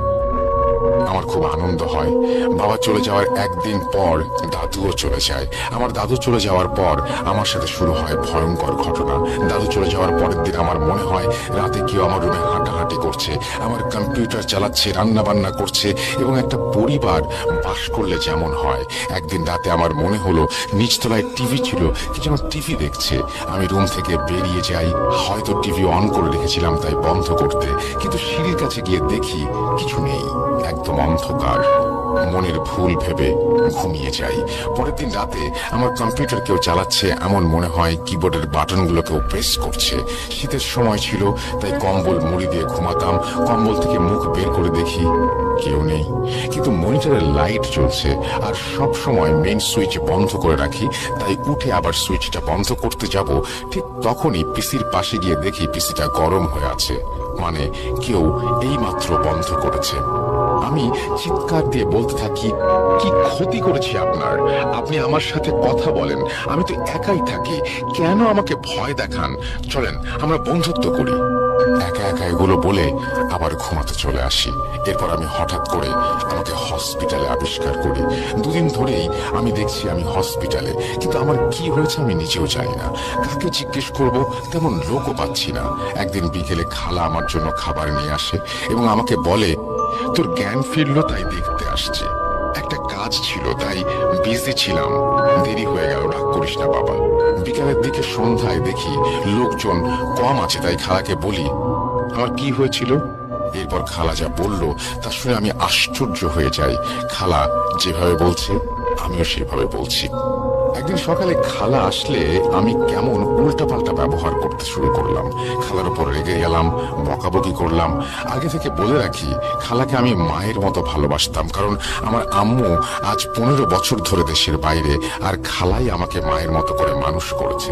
আমার খুব আনন্দ হয়। বাবা চলে যাওয়ার একদিন পর দাদুও চলে যায়। আমার দাদু চলে যাওয়ার পর আমার সাথে শুরু হয় ভয়ঙ্কর ঘটনা। দাদু চলে যাওয়ার পরের দিন আমার মনে হয় রাতে কেউ আমার রুমে হাঁটাহাঁটি করছে, আমার কম্পিউটার চালাচ্ছে, রান্না বান্না করছে এবং একটা পরিবার বাস করলে যেমন হয়। একদিন রাতে আমার মনে হলো নিচতলায় টিভি ছিল, কি যেন টিভি দেখছে। আমি রুম থেকে বেরিয়ে যাই, হয়তো টিভি অন করে রেখেছিলাম তাই বন্ধ করতে, কিন্তু সিঁড়ির কাছে গিয়ে দেখি কিছু নেই, একদম অন্ধকার। মনের ভুল ভেবে ঘুমিয়ে যাই। পরের দিন রাতে আমার কম্পিউটার কেউ চালাচ্ছে এমন মনে হয়, কিবোর্ডের বাটনগুলো কেউ প্রেস করছে। শীতের সময় ছিল, তাই কম্বল মুড়ি দিয়ে ঘুমাতাম। কম্বল থেকে মুখ বের করে দেখি কেউ নেই, কিন্তু মনিটরের লাইট জ্বলছে আর সব সময় মেইন সুইচ বন্ধ করে রাখি, তাই উঠে আবার সুইচটা বন্ধ করতে যাব। ঠিক তখনই পিসির পাশে গিয়ে দেখি পিসিটা গরম হয়ে আছে, মানে কেউ এইমাত্র বন্ধ করেছে। আমি চিৎকার দিয়ে বলতে থাকি, কি ক্ষতি করেছি আপনার? আপনি আমার সাথে কথা বলেন, আমি তো একাই থাকি, কেন আমাকে ভয় দেখান? চলেন আমরা বন্ধুত্ব করি। একা একা এগুলো বলে আবার ঘুমাতে চলে আসি। এরপর আমি হঠাৎ করে আমাকে হসপিটালে আবিষ্কার করি। দুদিন ধরেই আমি দেখছি আমি হসপিটালে, কিন্তু আমার কি হয়েছে আমি নিজেও জানি না। কাকে জিজ্ঞেস করব তেমন লোকও পাচ্ছি না। একদিন বিকেলে খালা আমার জন্য খাবার নিয়ে আসে এবং আমাকে বলে, তোর জ্ঞান ফিরলো তাই দেখতে আসছে। একটা কাজ ছিল তাই বিজি ছিলাম, দেরি হয়ে গেল, রাগ করিস না বাবা। বিকালের দিকে সন্ধ্যায় দেখি লোকজন কম আছে, তাই খালাকে বলি আমার কি হয়েছিল। এরপর খালা যা বলল তা শুনে আমি আশ্চর্য হয়ে যাই। খালা যেভাবে বলছে আমিও সেভাবে বলছি। একদিন সকালে খালা আসলে আমি কেমন উল্টাপাল্টা ব্যবহার করতে শুরু করলাম। খালার উপর রেগে গেলাম, বকাবকি করলাম। আগে থেকে বলে রাখি, খালাকে আমি মায়ের মতো ভালোবাসতাম, কারণ আমার আম্মু আজ 15 বছর ধরে দেশের বাইরে, আর খালাই আমাকে মায়ের মতো করে মানুষ করেছে।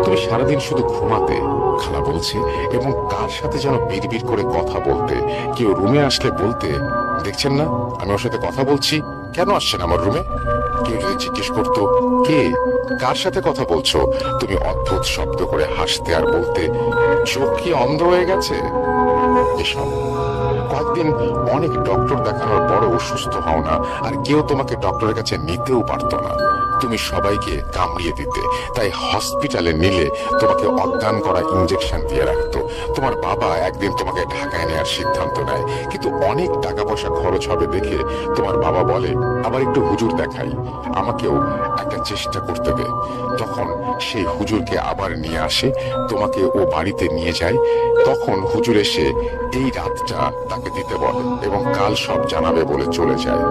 তুমি সারাদিন শুধু ঘুমাতে, খালা বলছে, এবং কার সাথে যেন বিড়বিড় করে কথা বলতে। কেউ রুমে আসলে বলতে, দেখছেন না আমি ওর সাথে কথা বলছি, কেন আসছেন আমার রুমে? কেউ যদি জিজ্ঞেস করতো কে, কার সাথে কথা বলছো, তুমি অদ্ভুত শব্দ করে হাসতে আর বলতে, চোখ কি অন্ধ হয়ে গেছে? এসব কয়েকদিন অনেক ডক্টর দেখানোর পরেও সুস্থ হও না, আর কেউ তোমাকে ডক্টরের কাছে নিতেও পারতো না। তুমি সবাইকে কামড়িয়ে দিতে, তাই হসপিটালে নিলে তোমাকে অজ্ঞান করা ইঞ্জেকশন দিয়ে রাখতো। তোমার বাবা একদিন তোমাকে ঢাকায় নেওয়ার সিদ্ধান্ত নেয়, কিন্তু অনেক টাকা পয়সা খরচ হবে দেখে তোমার বাবা বলে, আবার একটু হুজুর দেখাই, আমাকেও একটা চেষ্টা করতে দে। তখন সেই হুজুরকে আবার নিয়ে আসে, তোমাকে ও বাড়িতে নিয়ে যায়। তখন হুজুর এসে এই রাতটা তাকে দিতে বলে এবং কাল সব জানাবে বলে চলে যায়।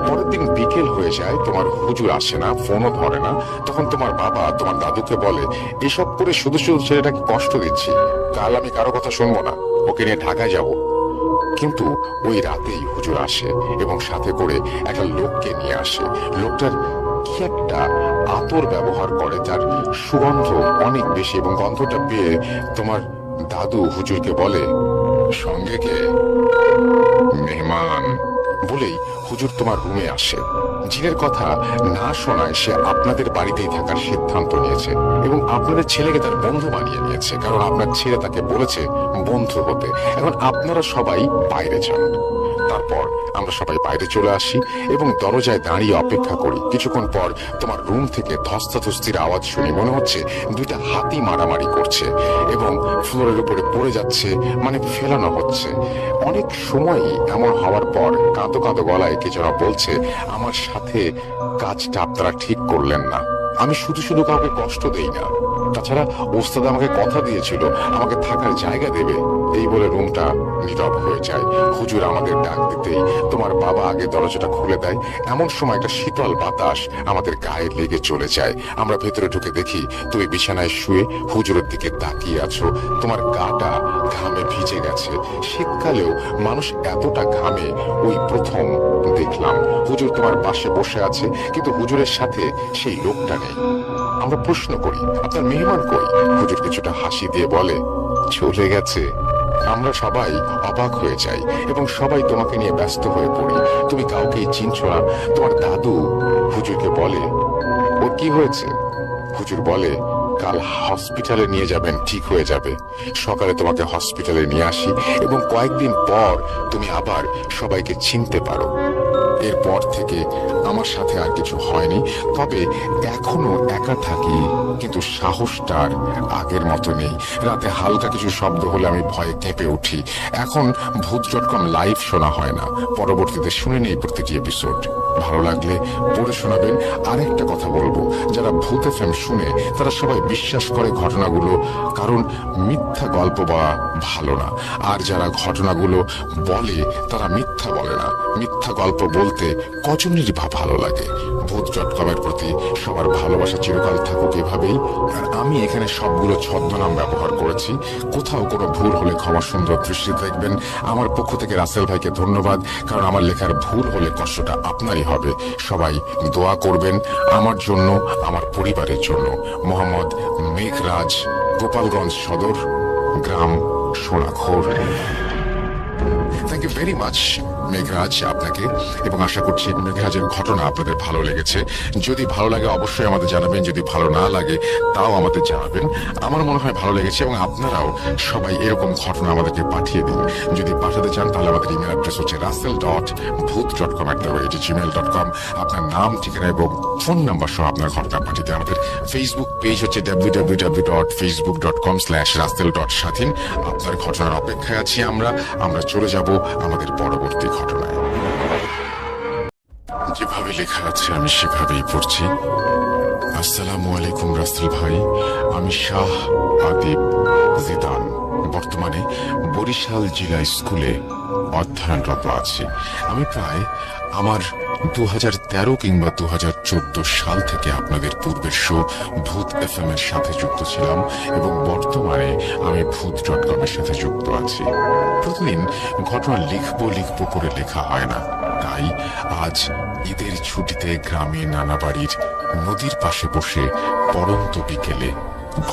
পরের দিন বিকেল হয়ে যায়, তোমার হুজুর আসে না, ফোনও ধরে না। তখন তোমার বাবা তোমার দাদুকে বলে, এসব করে শুধু শুধু ছেলেটাকে কষ্ট দিচ্ছি, কাল আমি কারো কথা শুনবো না, ওকে নিয়ে ঢাকায় যাব। কিন্তু ওই রাতেই হুজুর আসে এবং সাথে করে একটা লোককে নিয়ে আসে। লোকটার কি একটা আতর ব্যবহার করে, যার সুগন্ধ অনেক বেশি, এবং গন্ধটা পেয়ে তোমার দাদু হুজুরকে বলে, সঙ্গে কে? মেহমান বলেই হুজুর তোমার রুমে আসে। জিনের কথা না শোনায় সে আপনাদের বাড়িতেই থাকার সিদ্ধান্ত নিয়েছে এবং আপনাদের ছেলেকে তার বন্ধু বানিয়ে নিয়েছে, কারণ আপনার ছেলে তাকে বলেছে বন্ধু হতে। এখন আপনারা সবাই বাইরে যান। তারপর আমরা সবাই বাইরে চলে আসি এবং দরজায় দাঁড়িয়ে অপেক্ষা করি। কিছুক্ষণ পর তোমার রুম থেকে ধস্তাধস্তির আওয়াজ শুনি। মনে হচ্ছে দুইটা হাতি মারামারি করছে এবং ফ্লোরের উপরে পড়ে যাচ্ছে, মানে ফেলানো হচ্ছে। অনেক সময়ই এমন হওয়ার পর কাঁদো কাঁদো গলায় কে যেন বলছে, আমার সাথে কাজটা আপনারা ঠিক করলেন না। আমি শুধু শুধু কাউকে কষ্ট দেই না, তাছাড়া ওস্তাদ আমাকে কথা দিয়েছিল আমাকে থাকার জায়গা দেবে। এই বলে রুমটা নীরব হয়ে যায়। হুজুর আমাদের ডাক দিতেই তোমার বাবা আগে দরজাটা খুলে দেয়। এমন সময় একটা শীতল বাতাস আমাদের গায়ে লেগে চলে যায়। আমরা ভেতরে ঢুকে দেখি তুমি বিছানায় শুয়ে হুজুরের দিকে তাকিয়ে আছো। তোমার গাটা ঘামে ভিজে গেছে। শীতকালেও মানুষ এতটা ঘামে ওই প্রথম দেখলাম। হুজুর তোমার পাশে বসে আছে, কিন্তু হুজুরের সাথে সেই লোকটা নেই। আমরা প্রশ্ন করি, আপনার মেহমান কই? হুজুর কিছুটা হাসি দিয়ে বলে, চলে গেছে। আমরা সবাই অবাক হয়ে যাই এবং সবাই তোমাকে নিয়ে ব্যস্ত হয়ে পড়ি। তুমি কাউকেই চিনছো না। তোমার দাদু হুজুরকে বলে, ওর কি হয়েছে? হুজুর বলে, কাল হসপিটালে নিয়ে যাবেন, ঠিক হয়ে যাবে। সকালে তোমাকে হসপিটালে নিয়ে আসি এবং কয়েকদিন পর তুমি আবার সবাইকে চিনতে পারো। এরপর থেকে আমার সাথে আর কিছু হয়নি, তবে এখনো একা থাকি, কিন্তু সাহসটা আর আগের মতো নেই। রাতে হালকা কিছু শব্দ হলে আমি ভয়ে কেঁপে উঠি। এখন ভূত.com লাইভ শোনা হয় না, পরবর্তীতে শুনে নেই প্রত্যেকটি এপিসোড। ভালো লাগলে পড়ে শোনাবেন। আরেকটা কথা বলবো, যারা ভূত এফএম শুনে তারা সবাই বিশ্বাস করে ঘটনাগুলো, কারণ মিথ্যা গল্প বলা ভালো না। আর যারা ঘটনাগুলো বলে তারা মিথ্যা বলে না। মিথ্যা গল্প বলতে কজনেরই ভালো লাগে। ভূত.com এর প্রতি সবার ভালোবাসা চিরকাল থাকুক এভাবেই। আর আমি এখানে সবগুলো ছদ্মনাম ব্যবহার করেছি। কোথাও কোনো ভুল হলে ক্ষমা সুন্দর দৃষ্টি দেখবেন। আমার পক্ষ থেকে রাসেল ভাইকে ধন্যবাদ, কারণ আমার লেখার ভুল হলে কষ্টটা আপনারই হবে। সবাই দোয়া করবেন আমার জন্য, আমার পরিবারের জন্য। মোহাম্মদ মেঘরাজ, গোপালগঞ্জ সদর, গ্রাম Sonakhor. Thank you very much Meghraj আপনাকে, এবং আশা করছি মেঘরাজের ঘটনা আপনাদের ভালো লেগেছে। যদি ভালো লাগে অবশ্যই আমাদের জানাবেন, যদি ভালো না লাগে তাও আমাদের জানাবেন। আমার মনে হয় ভালো লেগেছে, এবং আপনারাও সবাই এরকম ঘটনা আমাদেরকে পাঠিয়ে দিন। যদি পাঠাতে চান তাহলে আমাদের ইমেল অ্যাড্রেস হচ্ছে russell.booth.com@gmail.com। আপনার নাম, ঠিকানা এবং ফোন নাম্বার সহ আপনার ঘটনা পাঠিয়ে দিন। আমাদের ফেসবুক পেজ হচ্ছে www.facebook.com/russell.স্বাধীন। আপনার ঘটনার অপেক্ষায় আছি আমরা চলে যাব আমাদের পরবর্তী ঘটনায়। যেভাবে লেখা আছে আমি সেভাবেই পড়ছি। আসসালামু আলাইকুম রাসেল ভাই, আমি শাহ আদিব জিদান বর্তমানে বরিশাল জেলা স্কুলে অধ্যয়নরত আছি। আমি প্রায় আমার 2013 কিংবা 2014 সাল থেকে আপনাদের পূর্বের শো ভূত এফএম এর সাথে যুক্ত ছিলাম, এবং বর্তমানে আমি ভূত.com এর সাথে যুক্ত আছি। প্রতিদিন ঘটনা লিখবো করে লেখা হয় না, তাই আজ ঈদের ছুটিতে গ্রামে নানা বাড়ির নদীর পাশে বসে পড়ন্ত বিকেলে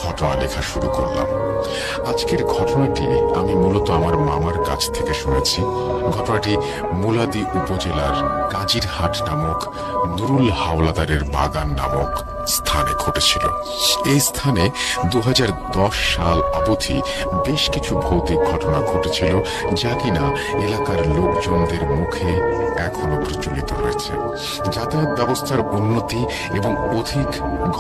ঘটনা লেখা শুরু করলাম। আজকের ঘটনাটি আমি মূলত আমার মামার কাছ থেকে শুনেছি। ঘটনাটি মুলাদি উপজেলার কাজিরহাট নামক নুরুল হাওলাদারের বাগান নামক স্থানে ঘটেছিল। এই স্থানে 2010 সাল অবধি বেশ কিছু ভৌতিক ঘটনা ঘটেছিল, যা কিনা এলাকার লোকজনদের মুখে এখনো প্রচলিত রয়েছে। যাতায়াত ব্যবস্থার উন্নতি এবং অধিক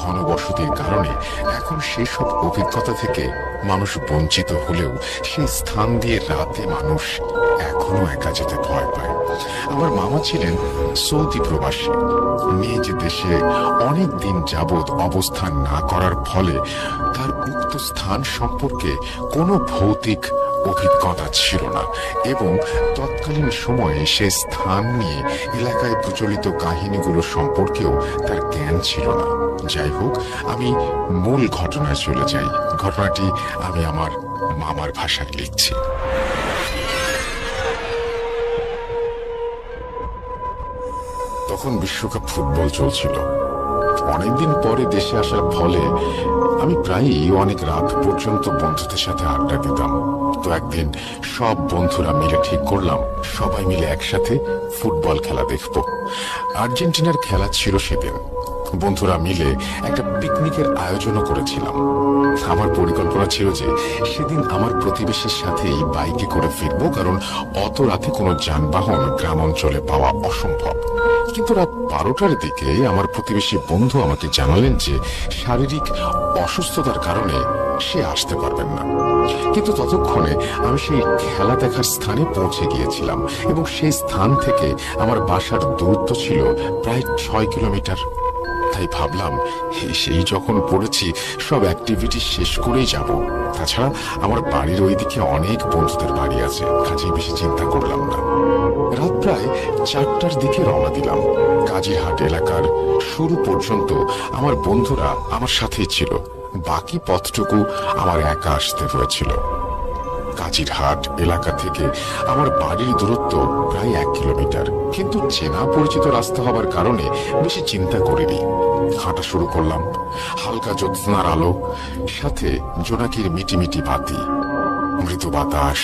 ঘনবসতির কারণে এখন সেসব অভিজ্ঞতা থেকে মানুষ বঞ্চিত হলেও সেই স্থান দিয়ে রাতে মানুষ এখনো একা যেতে ভয় পায়। আমার মামা ছিলেন সৌদি প্রবাসী। নিজ দেশে অনেক দিন যাবৎ অবস্থান না করার ফলে তার উক্ত স্থান সম্পর্কে কোনো ভৌতিক অভিজ্ঞতা ছিল না, এবং তৎকালীন সময়ে সে স্থান নিয়ে এলাকায় প্রচলিত কাহিনীগুলো সম্পর্কেও তার জ্ঞান ছিল না। যাই হোক, আমি মূল ঘটনায় চলে যাই। ঘটনাটি আমি আমার মামার ভাষায় লিখছি। তখন বিশ্বকাপ ফুটবল চলছিল। অনেকদিন পরে দেশে আসার ফলে আমি প্রায়ই অনেক রাত পর্যন্ত বন্ধুদের সাথে আড্ডা দিতাম। তো একদিন সব বন্ধুরা মিলে ঠিক করলাম সবাই মিলে একসাথে ফুটবল খেলা দেখব। আর্জেন্টিনার খেলা ছিল সেদিন। বন্ধুরা মিলে একটা পিকনিকের আয়োজনও করেছিলাম। আমার পরিকল্পনা ছিল যে সেদিন আমার প্রতিবেশীর সাথেই বাইকে করে ফিরবো, কারণ অত রাতে কোনো যানবাহন গ্রাম অঞ্চলে পাওয়া অসম্ভব। কিন্তু রাত 12টার দিকে আমার প্রতিবেশী বন্ধু আমাকে জানালেন যে শারীরিক অসুস্থতার কারণে সে আসতে পারবেন না। কিন্তু ততক্ষণে আমি সেই খেলা দেখার স্থানে পৌঁছে গিয়েছিলাম এবং সেই স্থান থেকে আমার বাসার দূরত্ব ছিল প্রায় 6 কিলোমিটার। তাই ভাবলাম সেই যখন পড়েছি সব অ্যাক্টিভিটি শেষ করেই যাব। তাছাড়া আমার বাড়ির ওইদিকে অনেক বন্ধুদের বাড়ি আছে, কাজেই বেশি চিন্তা করলাম না। রাত প্রায় 4টার দিকে রওনা দিলাম। কাজিরহাট এলাকার শুরু পর্যন্ত আমার বন্ধুরা আমার সাথেই ছিল, বাকি পথটুকু আমার একা আসতে হয়েছিল। কাজিরহাট এলাকা থেকে আমার বাড়ির দূরত্ব প্রায় 1 কিলোমিটার, কিন্তু চেনা পরিচিত রাস্তা হবার কারণে বেশি চিন্তা করিনি। হাঁটা শুরু করলাম। হালকা জ্যোৎস্নার আলো, সাথে জোনাকির মিটিমিটি বাতি, মৃদু বাতাস,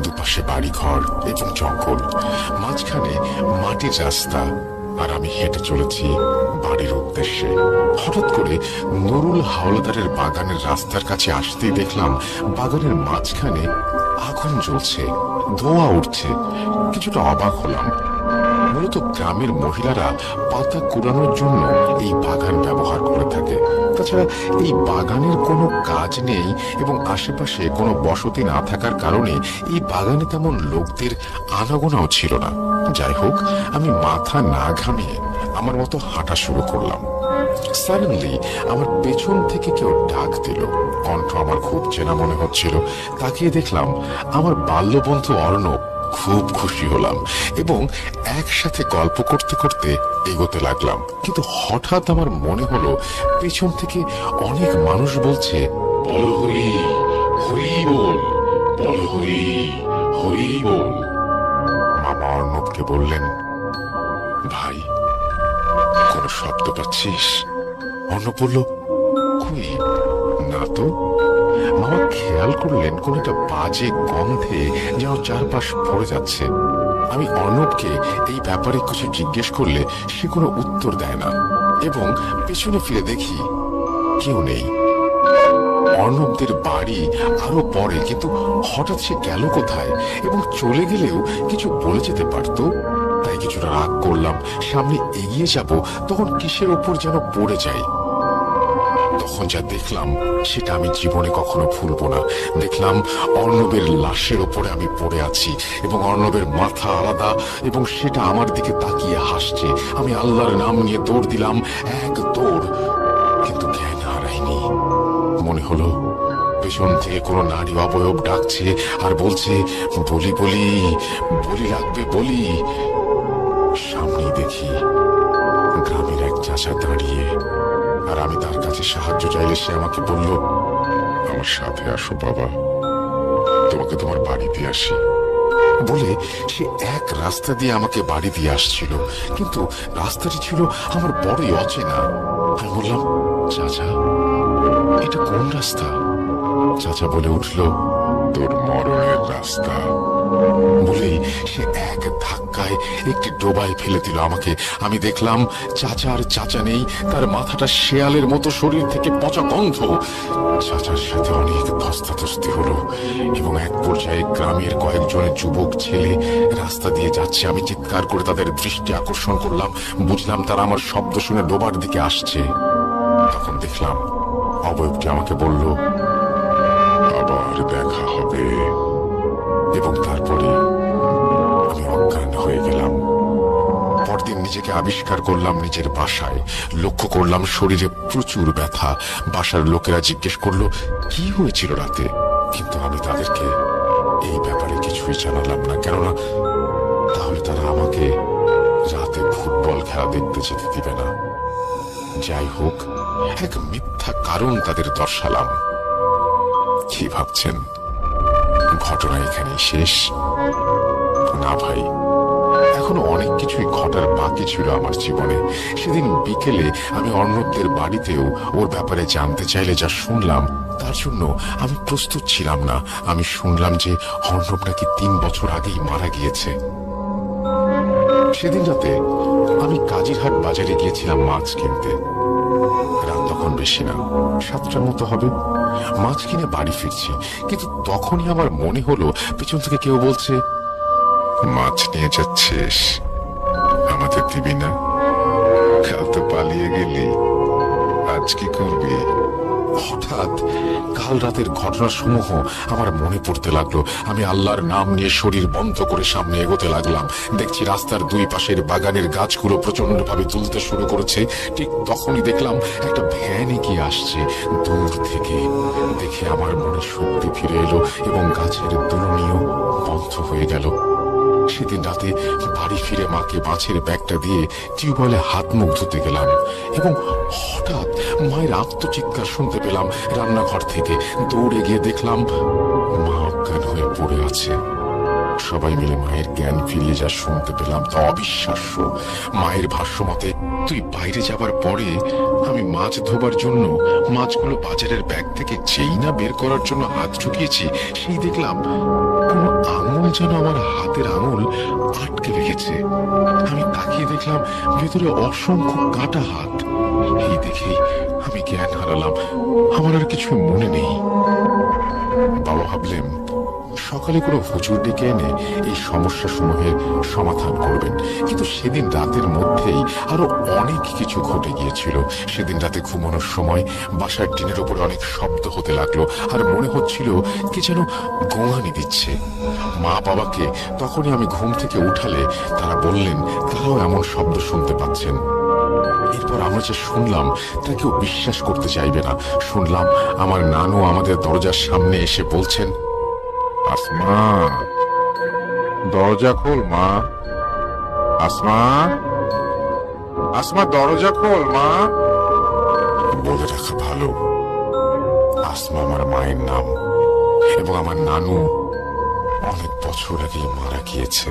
দুপাশে বাড়িঘর এবং জঙ্গল, মাঝখানে মাটির রাস্তা, আর আমি হেঁটে চলেছি বাড়ির উদ্দেশ্যে। হঠাৎ করে নুরুল হাওলাদারের বাগানের রাস্তার কাছে আসতেই দেখলাম বাগানের মাঝখানে আগুন জ্বলছে, ধোঁয়া উঠছে। কিছুটা অবাক হলাম। মূলত গ্রামের মহিলারা পাতা কুড়ানোর জন্য এই বাগান ব্যবহার করে থাকে। তাছাড়া এই বাগানের কোনো কাজ নেই এবং আশেপাশে কোনো বসতি না থাকার কারণে এই বাগানে তেমন লোকদের আনাগোনাও ছিল না। যাই হোক, আমি মাথা না ঘামিয়ে আমার মতো হাঁটা শুরু করলাম। সাডেনলি আমার পেছন থেকে কেউ ডাক দিল। কণ্ঠ আমার খুব চেনা মনে হচ্ছিল। তাকিয়ে দেখলাম আমার বাল্যবন্ধু অর্ণব। খুব খুশি হলাম এবং একসাথে গল্প করতে করতে এগোতে লাগলাম। কিন্তু হঠাৎ আমার মনে হলো পেছন থেকে অনেক মানুষ বলছে, বল হরি, হরি বল, বল হরি, হরি বল। মামা অর্ণবকে বললেন, ভাই কোন শব্দ পাচ্ছিস? অর্ণব বলল, কই না তো। মামা খেয়াল করলেন কোন একটা বাজে গন্ধে যেন চারপাশ ভরে যাচ্ছে। আমি অর্ণবকে এই ব্যাপারে কিছু জিজ্ঞেস করলে সে কোনো উত্তর দেয় না এবং পেছনে ফিরে দেখি কেউ নেই। অর্ণবদের বাড়ি আরো পরে, কিন্তু হঠাৎ সে গেল কোথায় এবং চলে গেলেও কিছু বলে যেতে পারত। তাই কিছুটা রাগ করলাম। সামনে এগিয়ে যাব, তখন কিসের ওপর যেন পড়ে যাই। তখন যা দেখলাম সেটা আমি জীবনে কখনো ভুলবো না। দেখলাম অর্ণবের লাশের ওপরে আমি পড়ে আছি এবং অর্ণবের মাথা আলাদা এবং সেটা আমার দিকে তাকিয়ে হাসছে। আমি আল্লাহর নাম নিয়ে দৌড় দিলাম, এক দৌড়, কিন্তু জ্ঞান হারাইনি। মনে হলো পেছন থেকে কোনো নারী অবয়ব ডাকছে আর বলছে, বলি বলি, বলি লাগবে বলি। সামনেই দেখি গ্রামের এক চাচা দাঁড়িয়ে, আর আমি তার কাছে সাহায্য চাইলে সে আমাকে বলল, আমার সাথে আসো বাবা, তোমাকে তোমার বাড়ি দিয়ে আসি। বলে সে এক রাস্তা দিয়ে আমাকে বাড়ি দিয়ে আসছিল, কিন্তু রাস্তাটি ছিল আমার বড়ই অচেনা। আমি বললাম, চাচা এটা কোন রাস্তা? চাচা বলে উঠল, তোর মরণের রাস্তা। বলেই সে এক ধাক্কায় একটি ডোবায় ফেলে দিল আমাকে। আমি দেখলাম চাচার চাচা নেই, তার মাথাটা শেয়ালের মতো, শরীর থেকে পচা গন্ধ। চাচার সাথে অনেক ধস্তাধস্তি হলো এবং এক পর্যায়ে গ্রামের কয়েকজন যুবক ছেলে রাস্তা দিয়ে যাচ্ছে। আমি চিৎকার করে তাদের দৃষ্টি আকর্ষণ করলাম। বুঝলাম তারা আমার শব্দ শুনে ডোবার দিকে আসছে। তখন দেখলাম অবয়বটি আমাকে বলল, আবার দেখা হবে, এবং তারপরে আমি অজ্ঞান হয়ে গেলাম। পরদিন নিজেকে আবিষ্কার করলাম নিজের বাসায়। লক্ষ্য করলাম শরীরে প্রচুর ব্যথা। বাসার লোকেরা জিজ্ঞেস করলো কি হয়েছিল রাতে, কিন্তু আমি তাদেরকে এই ব্যাপারে কিছুই জানালাম না, কেননা তাহলে তারা আমাকে রাতে ফুটবল খেলা দেখতে যেতে দিবে না। যাই হোক, এক মিথ্যা কারণ তাদের দর্শালাম। কি ভাবছেন ঘটনা এখানেই শেষ? না ভাই, এখনো অনেক কিছুই ঘটার বাকি ছিল আমার জীবনে। সেদিন বিকেলে আমি অর্ণবদের বাড়িতেও ওর ব্যাপারে জানতে চাইলে যা শুনলাম তার জন্য আমি প্রস্তুত ছিলাম না। আমি শুনলাম যে অর্ণব নাকি 3 বছর আগেই মারা গিয়েছে। সেদিন রাতে আমি কাজিরহাট বাজারে গিয়েছিলাম মাছ কিনতে। রাত তখন বেশি না, 7টার মতো হবে। মাছ কিনে বাড়ি ফিরছি, কিন্তু তখনই আমার মনে হলো পিছন থেকে কেউ বলছে, মাছ নিয়ে যাচ্ছিস, আমাদের দিবি না? কাল তো পালিয়ে গেলি, আজ কি করবি? হঠাৎ কাল রাতের ঘটনাসমূহ আমার মনে পড়তে লাগলো। আমি আল্লাহর নাম নিয়ে শরীর বন্ধ করে সামনে এগোতে লাগলাম। দেখছি রাস্তার দুই পাশের বাগানের গাছগুলো প্রচন্ড ভাবে তুলতে শুরু করেছে। ঠিক তখনই দেখলাম একটা ভ্যান এগিয়ে আসছে দূর থেকে। দেখে আমার মনে শক্তি ফিরে এলো এবং গাছের দুলনিও বন্ধ হয়ে গেল। সেদিন রাতে বাড়ি ফিরে মাকে মাছের ব্যাগটা দিয়ে টিউবওয়েলে হাত মুখ ধুতে গেলাম এবং হঠাৎ মায়ের আত্মচিৎকার শুনতে পেলাম রান্নাঘর থেকে। দৌড়ে গিয়ে দেখলাম মা অজ্ঞান হয়ে পড়ে আছে। সবাই মিলে মায়ের জ্ঞান ফিরিয়ে যা শুনতে পেলাম তা অবিশ্বাস্য। মায়ের ভাষ্য মতে, তুই বাইরে যাবার পরে আমি মাছ ধোবার জন্য মাছগুলো বাজারের ব্যাগ থেকে যেই না বের করার জন্য হাত ঢুকিয়েছি, সেই দেখলাম কোনো আঙুল যেন আমার হাতের আঙুল আটকে রেখেছে। আমি তাকিয়ে দেখলাম ভেতরে অসংখ্য কাটা হাত। এই দেখে আমি জ্ঞান হারালাম, আমার আর কিছু মনে নেই। বাবা ভাবলেন সকালে কোনো হুজুর ডেকে এনে এই সমস্যা সমূহের সমাধান করবেন, কিন্তু সেদিন রাতের মধ্যেই আরো অনেক কিছু ঘটে গিয়েছিল। সেদিন রাতে ঘুমানোর সময় বাসার টিনের উপরে অনেক শব্দ হতে লাগলো, আর মনে হচ্ছিল কে যেন গোঙানি দিচ্ছে। মা বাবাকে তখনই আমি ঘুম থেকে উঠালে তারা বললেন তারাও এমন শব্দ শুনতে পাচ্ছেন। এরপর আমরা যে শুনলাম তা কেউ বিশ্বাস করতে চাইবে না। শুনলাম আমার নানু আমাদের দরজার সামনে এসে বলছেন, আসমা, দরজা খোল মা, আসমা, আসমা দরজা খোল মা। বলে রাখা ভালো, আসমা আমার মায়ের নাম এবং আমার নানু অনেক বছর আগে মারা গিয়েছে।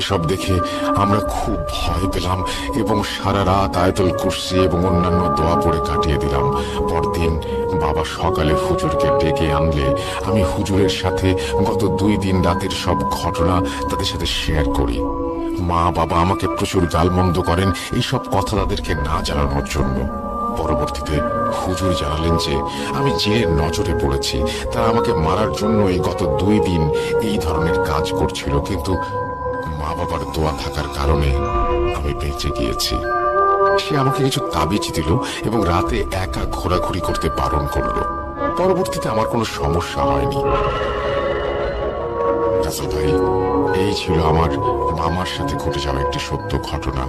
এসব দেখে আমরা খুব ভয় পেলাম এবং সারা রাত আয়াতুল কুরসি এবং অন্যান্য দোয়া পড়ে কাটিয়ে দিলাম। পরদিন বাবা সকালে হুজুরকে ডেকে আনলে আমি হুজুরের সাথে গত 2 দিন রাতের সব ঘটনা তাদের সাথে শেয়ার করি। মা বাবা আমাকে প্রচুর গালমন্দ করেন এইসব কথা তাদেরকে না জানানোর জন্য। পরবর্তীতে হুজুর জানালেন যে আমি যে নজরে পড়েছি তারা আমাকে মারার জন্য এই গত 2 দিন এই ধরনের কাজ করছিল, কিন্তু মা বাবার দোয়া থাকার কারণে আমি বেঁচে গিয়েছি। সে আমাকে কিছু তাবিজ দিল এবং রাতে একা ঘোরাঘুরি করতে বারণ করলো। পরবর্তীতে আমার কোনো সমস্যা হয়নি। রাসেল ভাই, এই ছিল আমার মামার সাথে ঘটে যাওয়া একটি সত্য ঘটনা।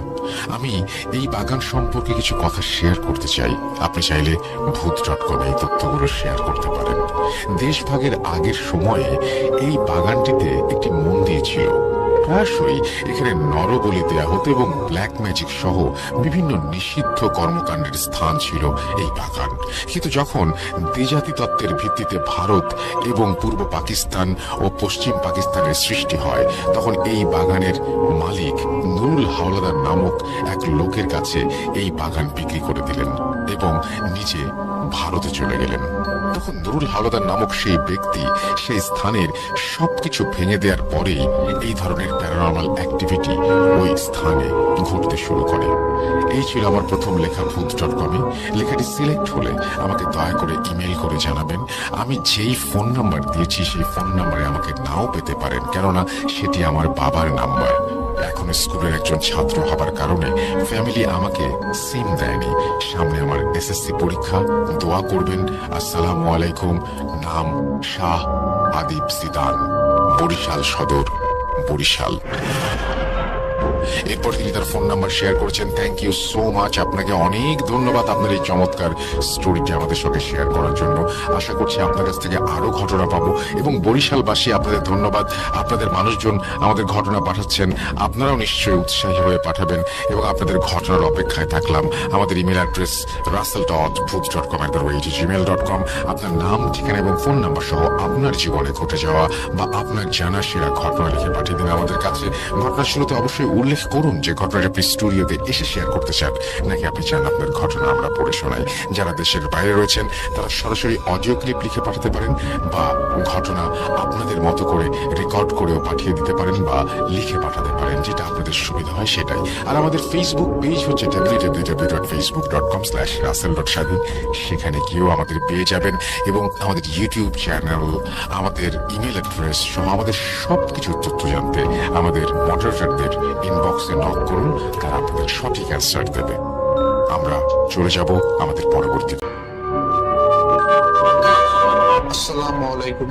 আমি এই বাগান সম্পর্কে কিছু কথা শেয়ার করতে চাই। আপনি চাইলে ভূত.com এই তথ্যগুলো শেয়ার করতে পারেন। দেশভাগের আগের সময়ে এই বাগানটিতে একটি মন্দির ছিল। প্রায়শই এখানে নরবলি দেয়া হতো এবং ব্ল্যাক ম্যাজিক সহ বিভিন্ন নিষিদ্ধ কর্মকাণ্ডের স্থান ছিল এই বাগান। কিন্তু যখন দ্বিজাতি তত্ত্বের ভিত্তিতে ভারত এবং পূর্ব পাকিস্তান ও পশ্চিম পাকিস্তানের সৃষ্টি হয়, তখন এই বাগানের মালিক নুরুল হাওলাদার নামক এক লোকের কাছে এই বাগান বিক্রি করে দিলেন এবং নিজে ভারতে চলে গেলেন। তখন নুরুল হাওলাদার নামক সেই ব্যক্তি সেই স্থানের সবকিছু ভেঙে দেওয়ার পরেই এই ধরনের প্যারানর্মাল অ্যাক্টিভিটি ওই স্থানে ঘটতে শুরু করে। এই ছিল আমার প্রথম লেখা ভূত.com-এ। লেখাটি সিলেক্ট হলে আমাকে দয়া করে ইমেল করে জানাবেন। আমি যেই ফোন নাম্বার দিয়েছি সেই ফোন নাম্বারে আমাকে নাও পেতে পারেন, কেননা সেটি আমার বাবার নাম্বার। এখন স্কুলের একজন ছাত্র হবার কারণে ফ্যামিলি আমাকে সিম দেয়নি। সামনে আমার এসএসসি পরীক্ষা, দোয়া করবেন। আসসালামু আলাইকুম। নাম শাহ আদিব সিদান, বরিশাল সদর, বরিশাল। এরপর তিনি তার ফোন নাম্বার শেয়ার করেছেন। থ্যাংক ইউ সো মাচ, আপনাকে অনেক ধন্যবাদ আপনার এই চমৎকার স্টোরিটি আমাদের সঙ্গে শেয়ার করার জন্য। আশা করছি আপনার কাছ থেকে আরো ঘটনা পাবো। এবং বরিশালবাসী, আপনাদের ধন্যবাদ, আপনাদের মানুষজন আমাদের ঘটনা পাঠাচ্ছেন। আপনারাও নিশ্চয়ই উৎসাহী হয়ে পাঠাবেন এবং আপনাদের ঘটনার অপেক্ষায় থাকলাম। আমাদের ইমেল অ্যাড্রেস russell.booth.com@gmail.com। আপনার নাম, ঠিকানা এবং ফোন নাম্বার সহ আপনার জীবনে ঘটে যাওয়া বা আপনার জানা সেরা ঘটনা লিখে পাঠিয়ে দিন আমাদের কাছে। ঘটনার শুরুতে অবশ্যই উল্লেখ উল্লেখ করুন যে ঘটনাটা আপনি স্টুডিওতে এসে শেয়ার করতে চান, নাকি আপনি চান আপনার ঘটনা আমরা পড়ে শোনাই। যারা দেশের বাইরে রয়েছেন তারা সরাসরি অডিও ক্লিপ লিখে পাঠাতে পারেন, বা ঘটনা আপনাদের মতো করে রেকর্ড করেও পাঠিয়ে দিতে পারেন, বা লিখে পাঠাতে পারেন, যেটা আপনাদের সুবিধা হয় সেটাই। আর আমাদের ফেসবুক পেজ হচ্ছে www.facebook.com/russell.স্বাধীন। সেখানে গিয়েও আমাদের পেয়ে যাবেন, এবং আমাদের ইউটিউব চ্যানেল, আমাদের ইমেল অ্যাড্রেস সহ আমাদের সবকিছু তথ্য জানতে আমাদের মডারেটরদের ইনবক্সে নক করুন, তারা আপনাদের সঠিক অ্যান্সার দেবে। আমরা চলে যাব আমাদের পরবর্তী। আসসালামু আলাইকুম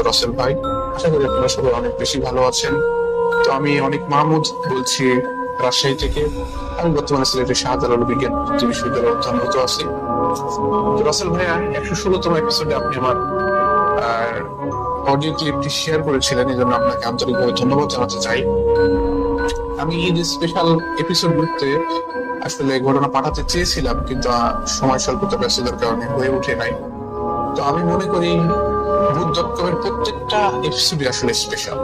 রাসেল ভাই, আশা করি আপনারা সবাই অনেক বেশি ভালো আছেন। তো আমি অনেক মাহমুদ বলছি রাজশাহী থেকে। আমি বর্তমানে সিলেটের শাহজালাল বিজ্ঞান বিশ্ববিদ্যালয়ে অধ্যয়নরত আছি। তো রাসেল ভাইয়া 116তম এপিসোডে আপনি আমার অডিও ক্লিপটি শেয়ার করেছিলেন, এই জন্য আপনাকে আন্তরিকভাবে ধন্যবাদ জানাতে চাই। আমি এই স্পেশাল এপিসোডগুলোতে আসলে ঘটনা পাঠাতে চেয়েছিলাম, কিন্তু সময় স্বল্পতা ব্যস্ততার কারণে হয়ে ওঠে নাই। তো আমি মনে করি বুদ্ধকমের প্রত্যেকটা এপিসোডই আসলে স্পেশাল,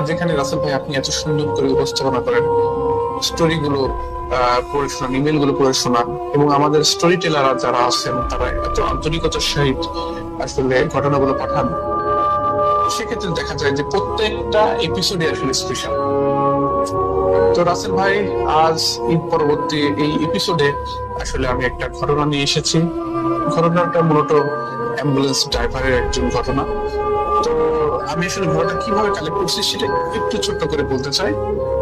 যেখানে রাসেল ভাই আপনি এত সুন্দর করে উপস্থাপনা করেন, স্টোরি গুলো পড়ে শোনান, ইমেল গুলো পড়ে শোনান, এবং আমাদের স্টোরি টেলাররা যারা আছেন তারা এত আন্তরিকতার সহিত আসলে ঘটনাগুলো পাঠান। সেক্ষেত্রে দেখা যায় যে প্রত্যেকটা এপিসোডে আসলে স্পেশাল। তো রাসেল ভাই, আজ ঈদ পরবর্তী এই এপিসোডে আসলে আমি একটা ঘটনা নিয়ে এসেছি। ঘটনাটা মূলত অ্যাম্বুলেন্স ড্রাইভারের একজন ঘটনা। তো আমি আসলে ঘটনাটা কিভাবে কালেক্ট করছি সেটা একটু ছোট্ট করে বলতে চাই।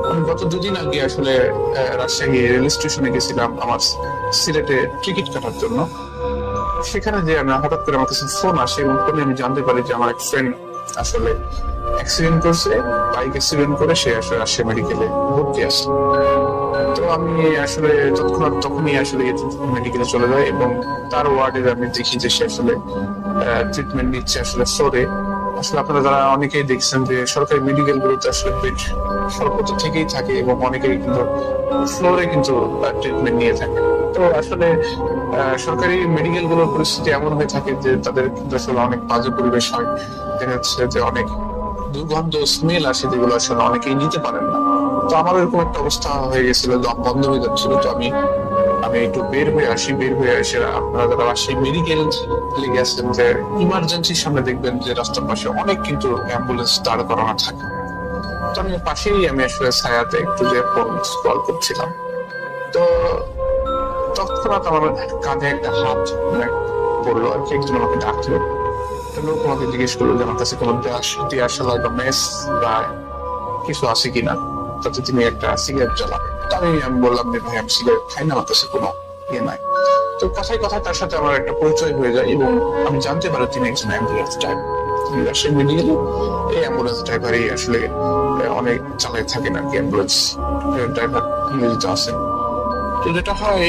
আমি গত দুদিন আগে আসলে রাজশাহী রেল স্টেশনে গেছিলাম আমার সিলেটে টিকিট কাটার জন্য। সেখানে যে আমি হঠাৎ করে আমার কাছে ফোন আসে, এবং ফোনে আমি জানতে পারি যে আমার এক ফ্রেন্ড আসলে অ্যাক্সিডেন্ট করছে, বাইক অ্যাক্সিডেন্ট করে সে আসলে রাজশাহী মেডিকেলে ভর্তি আছে। তো আমি আসলে তৎক্ষণাৎ তখনই আসলে মেডিকেলে চলে যাই, এবং তার ওয়ার্ডে আমি দেখি যে সে আসলে ট্রিটমেন্ট নিচ্ছে আসলে ফ্লোরে। আসলে আপনারা যারা অনেকেই দেখছেন যে সরকারি মেডিকেল গুলোতে আসলে বেড স্বল্পতা থেকেই থাকে, এবং অনেকেই কিন্তু ফ্লোরে কিন্তু ট্রিটমেন্ট নিয়ে থাকে। তো আসলে সরকারি মেডিকেল গুলোর পরিস্থিতি এমন হয়ে থাকে যে তাদের কিন্তু আসলে অনেক বাজে পরিবেশ হয়। দেখা যাচ্ছে যে অনেক দুর্গন্ধ স্মেল আসে, যেগুলো আসলে অনেকেই নিতে পারেন না। তো আমার এরকম একটা অবস্থা হয়ে গেছিল, দম বন্ধ হয়ে যাচ্ছিল। তো আমি একটু বের হয়ে এসে আপনারা যারা রাজশাহী মেডিকেল লেগে আছেন, যে ইমার্জেন্সির সামনে দেখবেন যে রাস্তার পাশে অনেক কিন্তু অ্যাম্বুলেন্স দাঁড় করানো থাকে। তো আমি পাশেই আসলে ছায়াতে একটু যে ফোন স্ক্রল করছিলাম। তো তৎক্ষণাৎ আমার কাঁধে একটা হাত পড়লো আর কি, একজন আমাকে ডাকলো। লোক আমাকে জিজ্ঞেস করলো যে আমার কাছে কোনো ডিএসএলআর বা মেস বা কিছু আছে কিনা, তাতে তিনি একটা সিগারেট জ্বালান। আমি বললাম যে ভাই আমি সিগারেট খাই না, আমার কাছে কোনো ইয়ে নাই। তো কথায় কথায় তার সাথে আমার একটা পরিচয় হয়ে যায়, এবং আমি জানতে পারি তিনি একজন অ্যাম্বুলেন্স ড্রাইভার। তিনি রাজশাহী মেডিকেলে এই অ্যাম্বুলেন্স ড্রাইভারই আসলে অনেক চালায় থাকেন আর কি, অ্যাম্বুলেন্স ড্রাইভার নিয়োজিত আছেন। তো যেটা হয়,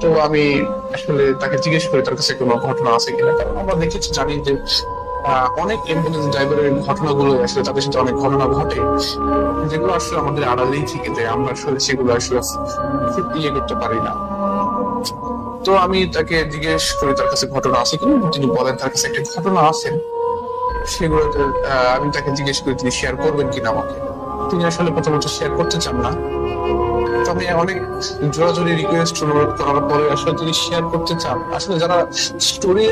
তো আমি আসলে তাকে জিজ্ঞেস করি তার কাছে কোনো ঘটনা আছে কিনা, কারণ আমরা দেখেছি জানি যে অনেক অ্যাম্বুলেন্স ড্রাইভারের ঘটনাগুলো আসলে তাদের সাথে অনেক ঘটনা ঘটে, যেগুলো আসলে আমাদের আড়ালেই থেকে যায়, আমরা আসলে সেগুলো আসলে ইয়ে করতে পারি না। তো আমি তাকে জিজ্ঞেস করি তার কাছে ঘটনা আছে কিনা, তিনি বলেন তার কাছে একটা ঘটনা আছে। সেগুলো আমি তাকে জিজ্ঞেস করি তিনি শেয়ার করবেন কিনা আমাকে। তিনি আসলে প্রথমত শেয়ার করতে চান না। আমি অনেক জোরাজোরি রিকোয়েস্ট অনুরোধ করার পরে আসলে তিনি শেয়ার করতে চান। আসলে যারা স্টোরি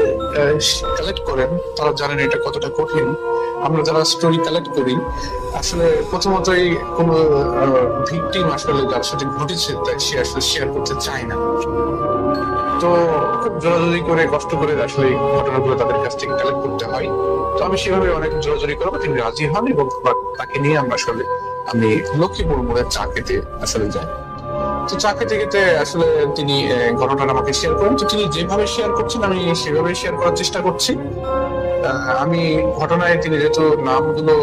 কালেক্ট করেন তারা জানেন এটা কতটা কঠিন। আমরা যারা স্টোরি কালেক্ট করি আসলে প্রথমতই কোন ভিকটিম আসলে যার সাথে ঘটেছে তাই সে আসলে শেয়ার করতে চায় না। তো খুব জোরাজোরি করে কষ্ট করে আসলে ঘটনাগুলো তাদের কাছ থেকে কালেক্ট করতে হয়। তো আমি সেভাবে অনেক জোরাজোরি করবো, তিনি রাজি হন, এবং তাকে নিয়ে আমরা আসলে আমি লক্ষ্মীপুর মোড়ে চা খেতে আসলে যাই। তো চা খেতে খেতে আসলে তিনি ঘটনাটা আমাকে শেয়ার করেন। তো তিনি যেভাবে শেয়ার করছেন আমি সেভাবে শেয়ার করার চেষ্টা করছি। আমি ঘটনায় তিনি যেহেতু নামগুলো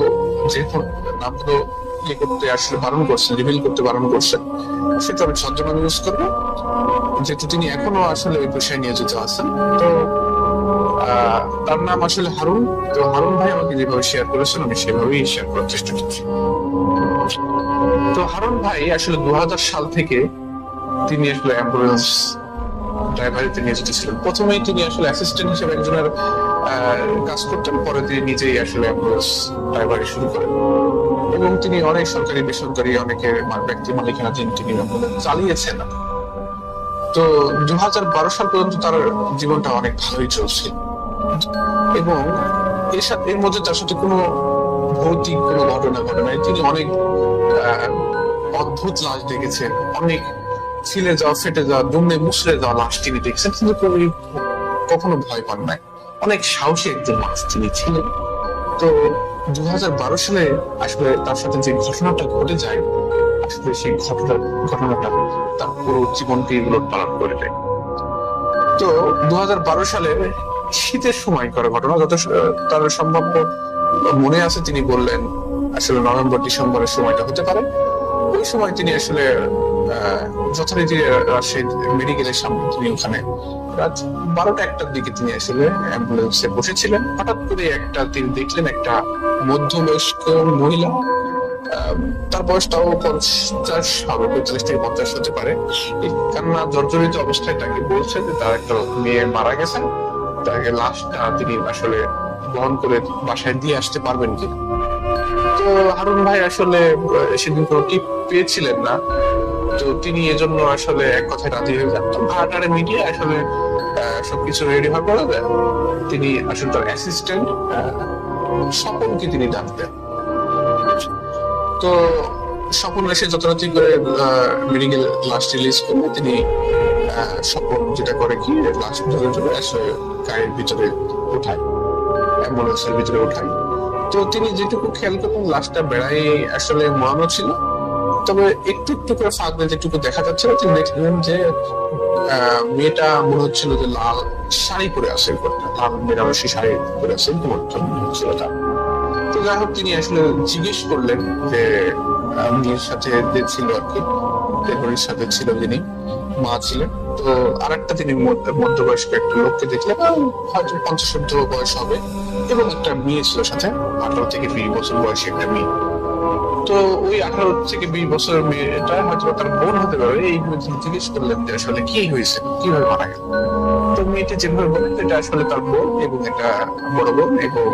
ইয়ে করতে আসলে বারণ করছেন, রিভিল করতে বারণ করছেন, সেটা আমি ছদ্মনাম ইউজ করবো, যেহেতু তিনি এখনো আসলে ওই পেশায় নিয়োজিত আছেন। তো তার নাম আসলে হারুন। তো হারুন ভাই আমাকে যেভাবে শেয়ার করেছেন আমি সেভাবেই শেয়ার করার চেষ্টা করছি। তো হারুন ভাই আসলে 2000 সাল থেকে তিনি আসলে অ্যাম্বুলেন্স ড্রাইভারিতে নিয়ে যেতেছিলেন। প্রথমেই তিনি আসলে অ্যাসিস্ট্যান্ট হিসেবে একজনের কাজ করতেন, পরে তিনি নিজেই আসলে অ্যাম্বুলেন্স ড্রাইভারি শুরু করেন এবং তিনি অনেক সরকারি বেসরকারি অনেকের ব্যক্তি মালিকানাধীন তিনি অ্যাম্বুলেন্স চালিয়েছেন। তো 2012 সাল পর্যন্ত তার জীবনটা অনেক ভালোই চলছিল এবং এর মধ্যে তার সাথে কোনো ভৌতিক কোনো ঘটনা ঘটে নাই। তিনি অনেক অদ্ভুত লাশ দেখেছেন, অনেক ছিলে যাওয়া, ফেটে যাওয়া, দুমড়ে মুচড়ে যাওয়া লাশ তিনি দেখছেন, কিন্তু কখনো ভয় পান নাই। অনেক সাহসী একজন মানুষ তিনি ছিলেন। তো 2012 সালে আসলে তার সাথে যে ঘটনাটা ঘটে যায়, আসলে সেই ঘটনাটা তার পুরো জীবনকে উলট পালট করে দেয়। তো 2012 সালে শীতের সময় করা ঘটনা, যত তার সম্ভাব্য মনে আছে তিনি বললেন আসলে নভেম্বর ডিসেম্বরের সময়টা হতে পারে। ওই সময় তিনি আসলে যথারীতি রাজশাহী মেডিকেলের সামনে তিনি ওখানে রাত 12টা-1টার দিকে তিনি আসলে অ্যাম্বুলেন্সে বসেছিলেন। হঠাৎ করে তিনি দেখলেন একটা মধ্যবয়স্ক মহিলা, তার বয়সটাও 50 হবে, 45 থেকে 50 হতে পারে। এই কান্না জর্জরিত অবস্থায় তাকে বলছে যে তার একটা মেয়ে মারা গেছে, তাকে লাশটা তিনি আসলে বহন করে বাসায় দিয়ে আসতে পারবেন কিনা। তো হারুন ভাই আসলে সেদিন কোনো টিপ পেয়েছিলেন না, তো তিনি এজন্য আসলে এক কথায় রাজি হয়ে যান। তো ভাড়াটারে মিটিয়ে আসলে সবকিছু রেডি হওয়ার পরে তিনি আসলে তার অ্যাসিস্ট্যান্ট স্বপনকে তিনি ডাকতেন। তো স্বপন এসে যথারীতি করে মেডিকেল লাশ রিলিজ করলে তিনি স্বপন যেটা করে কি লাশ ধরে ধরে আসলে গাড়ির ভিতরে উঠায়, অ্যাম্বুলেন্সের ভিতরে উঠায়। তো তিনি যেটুকু খেয়াল করতেন লাশটা বেড়াই আসলে মরানো ছিল, তবে একটু একটু করে ফাঁক দিয়ে যেটুকু দেখা যাচ্ছিল তিনি দেখলেন যে মেয়েটা মনে হচ্ছিল যে লাল শাড়ি পরে আছে, লাল বেনারসি শাড়ি পরে আছে, ছিল তার। তো যাই হোক তিনি আসলে জিজ্ঞেস করলেন যে মেয়ের সাথে যে ছিল আর কি, দেবরীর সাথে ছিল যিনি মা ছিলেন। তো আরেকটা তিনি মধ্যবয়স্ক একটা লোককে দেখলেন, হয়তো 50 বয়স হবে, এবং একটা মেয়ে ছিল সাথে, 18 থেকে 20 বছর বয়সী একটা মেয়ে। তো ওই 18 থেকে 20 বছরের মেয়েটা হয়তো তার বোন হতে পারে। এই জিজ্ঞেস করলেন যে আসলে কি হয়েছে, কিভাবে মারা গেল। তো মেয়েটি যেভাবে বলেন এটা আসলে তার বোন এবং একটা বড় বোন, এবং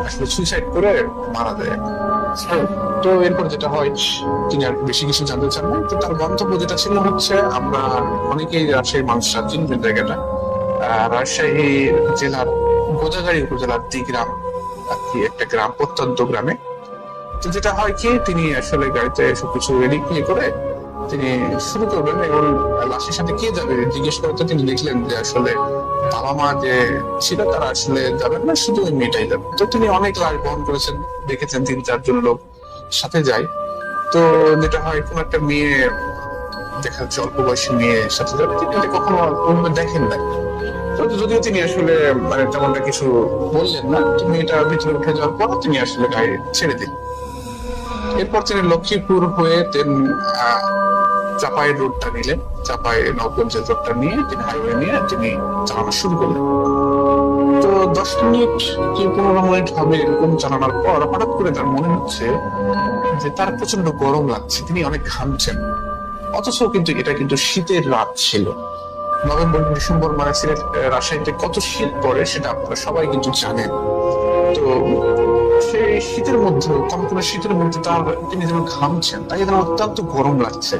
আসলে সুইসাইড করে মারা যায়। তো এরপর যেটা হয় তিনি আর বেশি কিছু জানতে চান না। তো তার গন্তব্য যেটা ছিল হচ্ছে, আমরা অনেকেই রাজশাহীর মানুষরা চিনবেন জায়গাটা, রাজশাহী জেলার গোদাগাড়ী উপজেলার দিগ্রাম আর কি, একটা গ্রাম, প্রত্যন্ত গ্রামে। তো যেটা হয় কি তিনি আসলে গাড়িতে সবকিছু রেডি করে তিনি শুরু করবেন, এবং লাশের সাথে কে যাবে জিজ্ঞেস করতে তিনি দেখলেন যে আসলে বাবা মা যে ছিল তারা আসলে যাবেন না, শুধু ওই মেয়েটাই যাবে। তো তিনি অনেক লাশ বহন করেছেন, দেখেছেন 3-4 জন লোক সাথে যায়। তো যেটা হয় কোন একটা মেয়ে দেখা যাচ্ছে অল্প বয়সী মেয়ের সাথে যাবে, তিনি কখনো দেখেন না। তো যদিও তিনি আসলে মানে তেমনটা কিছু বললেন না, তো মেয়েটা ভিতরে উঠে যাওয়ার পর তিনি আসলে গাড়ি ছেড়ে দিলেন। এরপর তিনি লক্ষ্মীপুর হয়ে চাপাই রোডটা নিলেন, চাপাই নবগঞ্জ রোডটা নিয়ে তিনি হাইওয়ে নিয়ে তিনি চালানো শুরু করলেন। তো 10 মিনিট কি 15 মিনিট হবে এরকম চালানোর পর হঠাৎ করে তার মনে হচ্ছে যে তার প্রচন্ড গরম লাগছে, তিনি অনেক ঘামছেন। অথচ কিন্তু এটা কিন্তু শীতের রাত ছিল, নভেম্বর ডিসেম্বর, মানে সিলেট রাজশাহীতে কত শীত পড়ে সেটা আপনারা সবাই কিন্তু জানেন। তো সেই শীতের মধ্যে, কনকনে শীতের মধ্যে তিনি যেমন ঘামছেন, তাই যেন অত্যন্ত গরম লাগছে।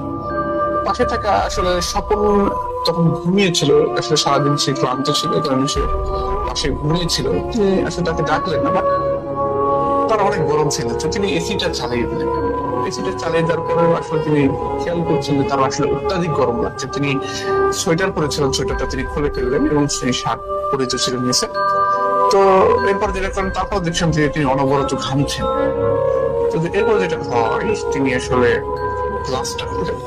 পাশে থাকা আসলে স্বপন তখন ঘুমিয়েছিল, আসলে সারাদিন সে ক্লান্ত ছিল, কারণে সে পাশে ঘুমিয়েছিল। তিনি আসলে তাকে ডাকলেন না, বাট তার অনেক গরম ছিল, তো তিনি এসিটা চালিয়ে দিলেন। এসিটা চালিয়ে দেওয়ার পরে আসলে তিনি খেয়াল করছেন যে তার আসলে অত্যাধিক গরম লাগছে। তিনি সোয়েটার পরেছিলেন, সোয়েটারটা তিনি খুলে ফেললেন এবং সেই শার্ট পরে ছিলেন নিচে। তো এরপর যেটা করেন, তারপর দেখছেন যে তিনি অনবরত ঘামছেন। তো এরপর যেটা হয় তিনি আসলে গ্লাসটা খুলেন,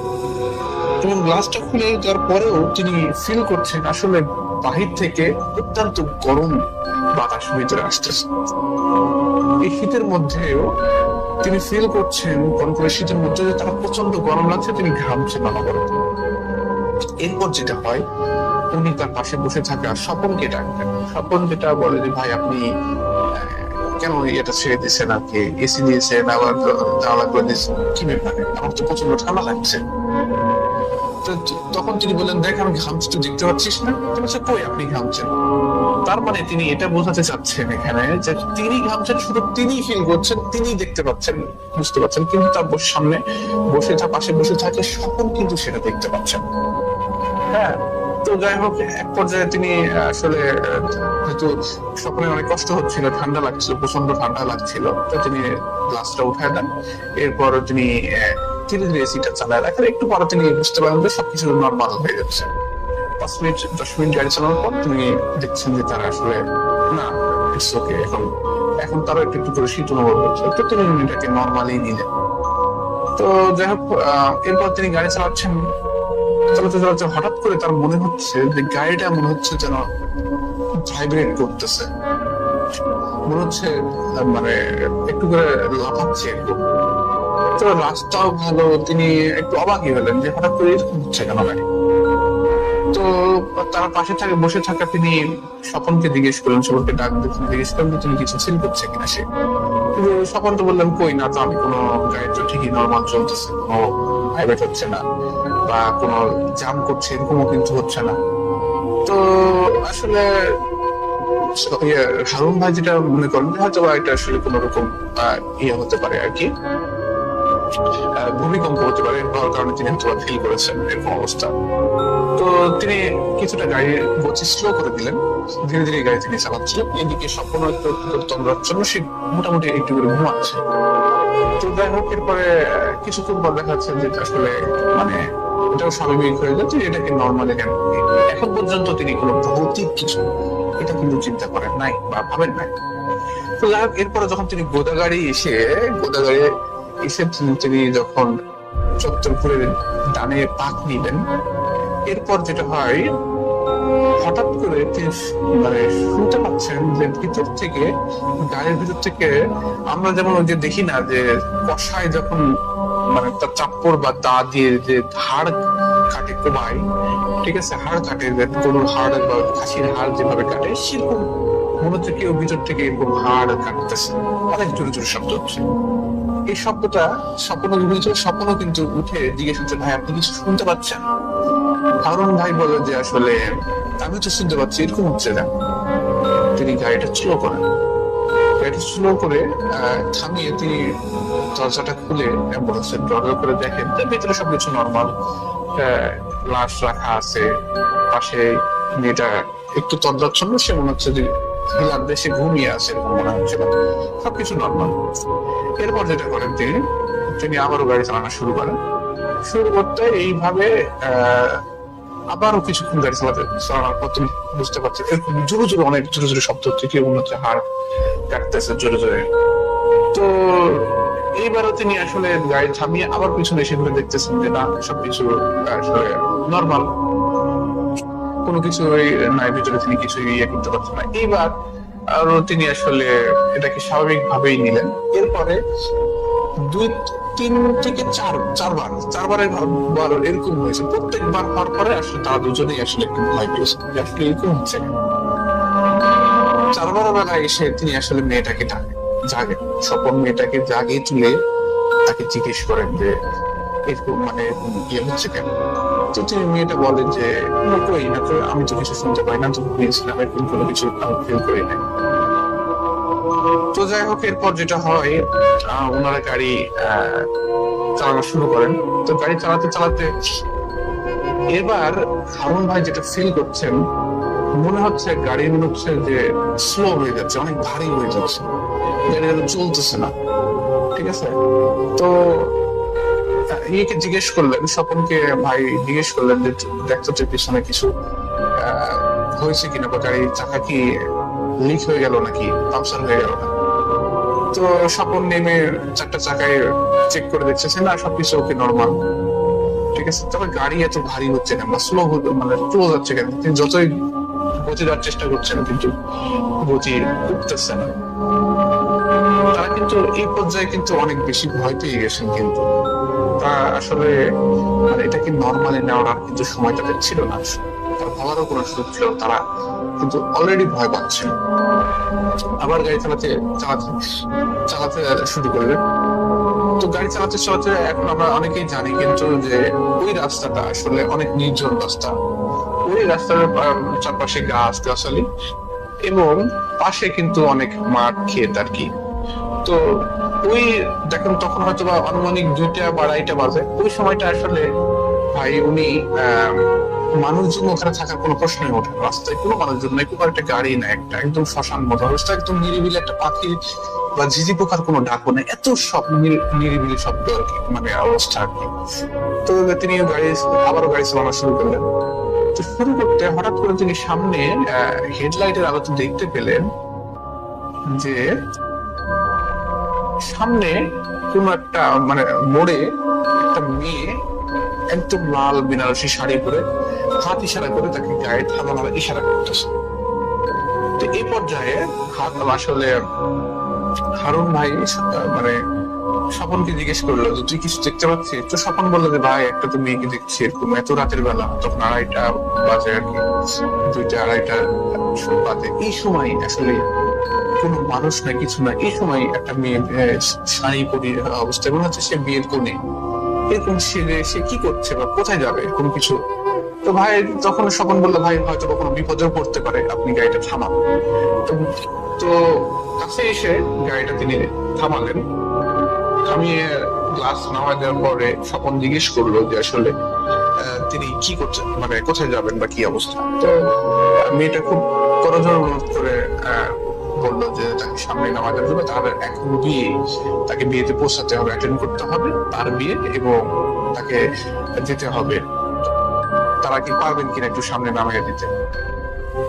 এবং গ্লাসটা খুলে দেওয়ার পরেও তিনি ফিল করছেন আসলে বাহির থেকে অত্যন্ত গরম বাতাস ভিতরে আসতেছে। এই শীতের মধ্যেও তিনি ফিল করছেন, কনকনে শীতের মধ্যে তার প্রচন্ড গরম লাগছে, তিনি ঘামছেন অনবরত। এরপর যেটা হয়, উনি তার পাশে বসে থাকা স্বপনকে ডাকতেন। স্বপন যেটা বলে যে ভাই আপনি কেন এটা ছেড়ে দিচ্ছেন, আর কি এসি দিয়েছেন, আবার জানালা করে দিয়েছেন, কি ব্যাপারে, আমার তো প্রচন্ড ঠান্ডা লাগছে। তো তখন তিনি বললেন, দেখ আমি ঘামছি, তুই দেখতে পাচ্ছিস না? তো বলছে, কই আপনি ঘামছেন? তার মানে তিনি এটা বোঝাতে চাচ্ছেন এখানে যে তিনি ঘামছেন, শুধু তিনি ফিল করছেন, তিনি দেখতে পাচ্ছেন, বুঝতে পাচ্ছেন, কিন্তু তার সামনে বসে পাশে বসে থাকে সকল কিন্তু সেটা দেখতে পাচ্ছেন। হ্যাঁ। তো যাই হোক, এক পর্যায়ে তিনি আসলে হয়তো স্বপ্নে অনেক কষ্ট হচ্ছিল, ঠান্ডা লাগছিল, প্রচন্ড ঠান্ডা লাগছিল, তো তিনি গ্লাসটা উঠায় দেন। এরপর তিনি ধীরে ধীরে এসিটা চালায় রাখেন। একটু পরে তিনি বুঝতে পারেন যে সবকিছু নর্মাল হয়ে যাচ্ছে। 5 মিনিট 10 মিনিট গাড়ি চালানোর পর তিনি দেখছেন যে তারা আসলে না, ইটস ওকে, এখন এখন তারা একটু একটু করে শীত অনুভব করছে, তো তিনি এটাকে নর্মালি নিলেন। তো যাই হোক, এরপর তিনি গাড়ি চালাচ্ছেন, চালাতে চালাতে হঠাৎ করে তার মনে হচ্ছে যে গাড়িটা মনে হচ্ছে যেন ভাইব্রেট করতেছে, মনে হচ্ছে মানে একটু করে লাফাচ্ছে এরকম। তো রাস্তাও ভালো, তিনি একটু অবাকই হলেন যে হঠাৎ করে এরকম হচ্ছে কেন গাড়ি। তো তার পাশে বসে থাকা তিনি স্বপনকে জিজ্ঞেস করলেন, স্বপনকে ডাক দিয়ে জিজ্ঞেস করলেন যে তুমি কিছু ফিল করছে কিনা সে। কিন্তু স্বপন তো বললেন, কই না তো, আমি কোনো গাড়ি তো ঠিকই নর্মাল চলতেছে, কোনো ভাইব্রেট হচ্ছে না বা কোনো জাম করছে এরকমও কিন্তু হচ্ছে না। তো আসলে হারুন ভাই যেটা মনে করেন হয়তো এটা আসলে কোন রকম হতে পারে আর কি, ভূমিকম্প হতে পারে, হওয়ার কারণে তিনি হয়তো ফিল করেছেন এরকম অবস্থা। তো তিনি কিছুটা গাড়ি গতি স্লো করে দিলেন, ধীরে ধীরে গাড়ি তিনি চালাচ্ছিলেন। এদিকে স্বপ্ন একটু তন্দ্রার জন্য সে মোটামুটি একটু করে ঘুমাচ্ছে। তো যাই হোক, এরপরে কিছুক্ষণ পর দেখা যাচ্ছে যে আসলে মানে এটাও স্বাভাবিক হয়ে যাচ্ছে, এটাকে নর্মালি কেন। এখন পর্যন্ত তিনি কোনো ভৌতিক কিছু এটা কিন্তু চিন্তা করেন নাই বা ভাবেন নাই। তো যাই হোক, এরপরে যখন তিনি গোদাগাড়ি এসে তিনি যখন চত্বর ঘুরে ডানে পাক নিলেন, এরপর যেটা হয়, হঠাৎ করে তিনি মানে শুনতে পাচ্ছেন যে ভিতর থেকে, গাড়ির ভিতর থেকে, আমরা যেমন ওই যে দেখি না যে কষায় যখন মানে তার চাপ্পড় বা দা দিয়ে যে হাড় কাটে কোবায়, ঠিক আছে, হাড় কাটে, গরুর হাড় বা খাসির হাড় যেভাবে কাটে, সেরকম মনে হচ্ছে কেউ ভিতর থেকে এরকম হাড় কাটতেছে, অনেক জোরে জোরে শব্দ হচ্ছে। এই শব্দটা স্বপ্ন কিন্তু উঠে জিজ্ঞেস করছে, ভাই আপনি কিছু শুনতে পাচ্ছেন? হারুন ভাই বলে যে আসলে আমি তো শুনতে পাচ্ছি, এরকম হচ্ছে না। তিনি গাড়িটা স্লো করে থামিয়ে তিনি দরজাটা খুলে অ্যাম্বুলেন্সের দরজা করে দেখেন ভিতরে সবকিছু নর্মাল, লাশ রাখা আছে, পাশে মেয়েটা একটু তন্দ্রাচ্ছন্ন, সে মনে হচ্ছে যে হিলার দেশে ঘুমিয়ে আছে এরকম মনে হচ্ছিল, সবকিছু নর্মাল। এরপর যেটা করেন তিনি আবারও গাড়ি চালানো শুরু করতে এইভাবে আবারও কিছুক্ষণ গাড়ি চালানোর পর তুমি বুঝতে পারছি এরকম অনেক জোরে জোরে শব্দ হচ্ছে, কেউ মনে হচ্ছে হাড় কাটতেছে জোরে জোরে। তো এইবারও তিনি আসলে গাড়ি থামিয়ে আবার পিছনে এসে ঘুরে দেখতেছেন যে না, সবকিছু আসলে নর্মাল, কোনো কিছু নাই ভিতরে, তিনি কিছু করতে পারছেন না। এইবার আরো তিনি আসলে এটাকে স্বাভাবিক ভাবেই নিলেন। এরপরে 2-3 থেকে 4বারের এরকম হয়েছে। প্রত্যেকবার হওয়ার পরে আসলে তারা দুজনেই আসলে একটু ভয় পেয়েছে যে আসলে এরকম হচ্ছে। 4বার বেলা এসে তিনি আসলে মেয়েটাকে জাগে, স্বপন মেয়েটাকে জাগিয়ে তুলে তাকে জিজ্ঞেস করেন যে এরকম মানে হচ্ছে কেন। তো তিনি মেয়েটা বলে যে কই না তো, আমি তো কিছু শুনতে পাই না, তো ঘুমিয়েছিলাম, এরকম কোনো কিছু আমি ফিল করি না। তো যাই হোক, এরপর যেটা হয়, ওনারা গাড়ি চালানো শুরু করেন। তো গাড়ি চালাতে চালাতে এবার হারুন ভাই যেটা ফিল করছেন, মনে হচ্ছে গাড়ি মনে হচ্ছে যে স্লো হয়ে যাচ্ছে, অনেক ভারী হয়ে যাচ্ছে, গাড়ি চলতেছে না, ঠিক আছে। তো ইয়েকে জিজ্ঞেস করলেন, স্বপনকে ভাই জিজ্ঞেস করলেন যে দেখতো যে পিছনে কিছু হয়েছে কিনা, বা গাড়ির চাকা কি লিক হয়ে গেল নাকি, পাংচার হয়ে গেল না। তো স্বপন নেমে 4টা চাকায় চেক করে দেখছে না, সবকিছু ওকে নর্মাল, ঠিক আছে। তবে গাড়ি এত ভারী হচ্ছে না বা স্লো মানে স্লো যাচ্ছে কেন, তিনি যতই গতি দেওয়ার চেষ্টা করছেন কিন্তু গতি উঠতেছে না। তারা কিন্তু এই পর্যায়ে কিন্তু অনেক বেশি ভয় পেয়ে গেছেন, কিন্তু তা আসলে মানে এটাকে নর্মালি নেওয়ার আর কিন্তু সময় তাদের ছিল না, তার ভাবারও কোনো সুযোগ ছিল, তারা কিন্তু অলরেডি ভয় পাচ্ছেন। আবার গাড়ি চালাতে শুরু করলেন। তো গাড়ি চালাতে চালাতে এখন আমরা অনেকেই জানি কিন্তু যে ওই রাস্তাটা আসলে অনেক নির্জন রাস্তা। ওই রাস্তার চারপাশে গাছ গাছালি এবং পাশে কিন্তু অনেক মাঠ ক্ষেত আর কি। তো ওই দেখেন তখন হয়তো বা আনুমানিক 2টা বা 2:30 বাজে। ওই সময়টা আসলে ভাই উনি মানুষজন ওখানে থাকার কোনো প্রশ্নই ওঠে না। রাস্তায় কোনো মানুষজন নেই, কোনো একটা গাড়ি নেই, একটা একদম শ্মশান মতো অবস্থা, একদম নিরিবিলি, একটা পাখি বা ঝিঝি পোকার কোনো ডাকও নেই, এত সব নিরিবিলি শব্দ আর কি, মানে অবস্থা আর কি। তো তিনি আবারও গাড়ি চালানো শুরু করলেন। তো শুরু করতে হঠাৎ করে তিনি সামনে হেডলাইটের আলোতে দেখতে পেলেন যে সামনে কোন একটা মানে মোড়ে একটা মেয়ে একদম লাল বেনারসি শাড়ি পরে হাত ইশারা করে তাকে গায়ে থামানোর ইশারা করতেছে। তো এই পর্যায়ে আসলে হারুন ভাই মানে স্বপনকে জিজ্ঞেস করলো যে তুই কিছু দেখতে পাচ্ছিস? তো স্বপন বললো যে ভাই একটা তো মেয়েকে দেখছি এরকম এত রাতের বেলা, তখন 2:30 বাজে আর কি, 2টা 2:30 বাজে। এই সময় আসলে কোনো মানুষ না কিছু না, এই সময় একটা মেয়ে শাড়ি পরে অবস্থায় মনে হচ্ছে সে বিয়ের কোণে, এরকম সে কি করছে বা কোথায় যাবে কোনো কিছু। তো ভাই তখন স্বপন বললো ভাই হয়তো কোনো বিপদেও পড়তে পারে, আপনি গাড়িটা থামান। তো কাছে এসে গাড়িটা তিনি থামালেন। থামিয়ে গ্লাস নামা দেওয়ার পরে স্বপন জিজ্ঞেস করলো যে আসলে তিনি কি করছেন, মানে কোথায় যাবেন বা কি অবস্থা। তো মেয়েটা খুব করজোর অনুরোধ করে বললো যে তাকে সামনে নামা যাবে, তার এখন বিয়ে, তাকে বিয়েতে পৌঁছাতে হবে, অ্যাটেন্ড করতে হবে তার বিয়ে, এবং তাকে যেতে হবে। তারা কি পারবেন কিনা একটু সামনে নামিয়ে দিতে।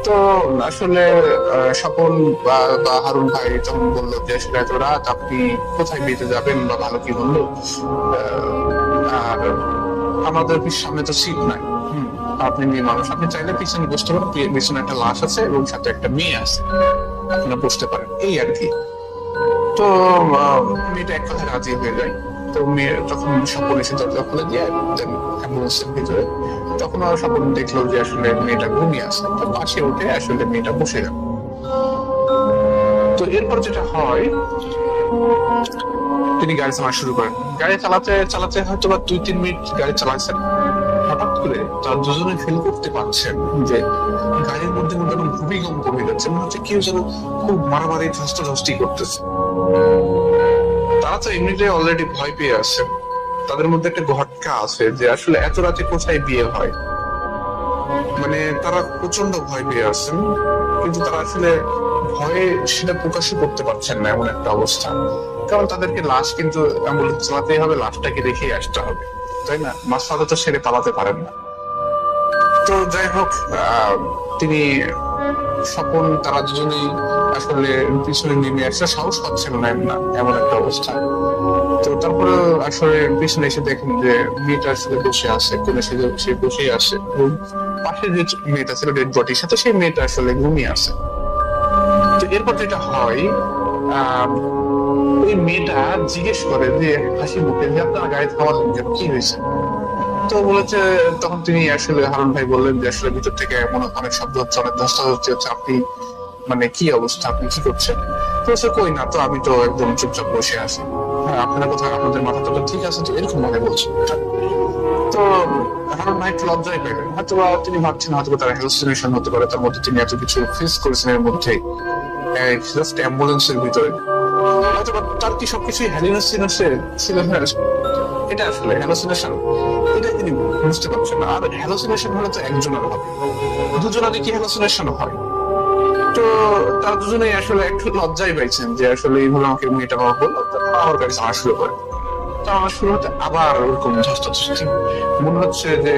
তো আসলে স্বপন বা হারুন ভাই তখন বললো যে আসলে এত রাত আপনি কোথায় বিয়েতে যাবেন বা ভালো কি বললো, আর আমাদের সামনে তো সিট নাই, আপনি মেয়ে মানুষ, আপনি চাইলে পিছনে বসতে পারেন, পিছনে একটা লাশ আছে এবং সাথে একটা মেয়ে আছে, আপনারা বসতে পারেন, এই আর কি। তো মেয়েটা এক কথায় রাজি হয়ে যায়। তো মেয়ে তখন স্বপন এসে দরজা খুলে দিয়ে অ্যাম্বুলেন্সের ভিতরে, তখন স্বপন দেখলো যে আসলে মেয়েটা ঘুমিয়ে আছে। তো পাশে উঠে আসলে মেয়েটা বসে গেল। তো এরপর যেটা হয়, তিনি গাড়ি চালানো শুরু করেন। গাড়ি চালাতে চালাতে হয়তো বা 2-3 মিনিট গাড়ি চালাচ্ছেন, হঠাৎ করে তারা দুজনে ফিল করতে পারছেন যে গাড়ির মধ্যে মধ্যে ভূমিকম্প হয়ে যাচ্ছে, মনে হচ্ছে কেউ যেন খুব মারামারি ধস্তাধস্তি করতেছে। তারা তো এমনিতেই অলরেডি ভয় পেয়ে আসেন, তাদের মধ্যে একটা ঘটকা আছে যে আসলে এত রাতে কোথায় বিয়ে হয়, মানে তারা প্রচন্ড ভয় পেয়ে আসেন, কিন্তু তারা আসলে ভয়ে সেটা প্রকাশই করতে পারছেন না, এমন একটা অবস্থা। কারণ তাদেরকে লাশ কিন্তু অ্যাম্বুলেন্স চালাতেই হবে, লাশটাকে রেখে আসতে হবে, তাই না? মাসফাদা তো সেরে পালাতে পারেন না। তো যাই হোক, তিনি স্বপন তারা দুজনেই আসলে পিছনে নেমে আসলে সাহস পাচ্ছেন না, এমন একটা অবস্থা। তো তারপরে আসলে পিছনে এসে দেখেন যে মেয়েটা আসলে বসে আছে, কোনে সে বসে আছে, এবং পাশে যে মেয়েটা ছিল ডেড বডির সাথে, সেই মেয়েটা আসলে ঘুমিয়ে আছে। তো এরপর যেটা হয়, ওই মেয়েটা জিজ্ঞেস করে যে হাসি মুখে যে আপনারা গাড়ি থামালেন কেন, কি হয়েছে? তো বলেছে, তখন তিনি আসলে হারুন ভাই বললেন যে আসলে ভিতর থেকে অনেক শব্দ হচ্ছে, অনেক ধস্তাধস্তি হচ্ছে, আপনি মানে কি অবস্থা, আপনি কি করছেন? তো সে কই না, তো আমি তো একদম চুপচাপ বসে আছি। হ্যাঁ, আপনারা কোথায়, আপনাদের মাথাটা তো ঠিক আছে, তো এরকম ভাবে বলছেন। তো হারুন ভাই একটু লজ্জায় পেলেন, হয়তো তিনি ভাবছেন হয়তো তার হ্যালুসিনেশন হতে পারে, তার মধ্যে তিনি এত কিছু ফেস করেছেন এর মধ্যে, জাস্ট অ্যাম্বুলেন্সের ভিতরে হয়তো তার কি সবকিছুই হ্যালুসিনেশন ছিল। এটা আসলে হ্যালুসিনেশন, এটা তিনি বুঝতে পারছেন না। আর হ্যালুসিনেশন হলে তো একজনের হবে, দুজনের কি হ্যালুসিনেশন হয়? তো তারা দুজনেই আসলে একটু লজ্জায় পাইছেন যে আসলে এইভাবে আমাকে মেয়েটা বাবা বললো, আমার গাড়ি চালা শুরু করে। আমার শুরু হতে আবার ওরকম ধস্তাধস্তি, মনে হচ্ছে যে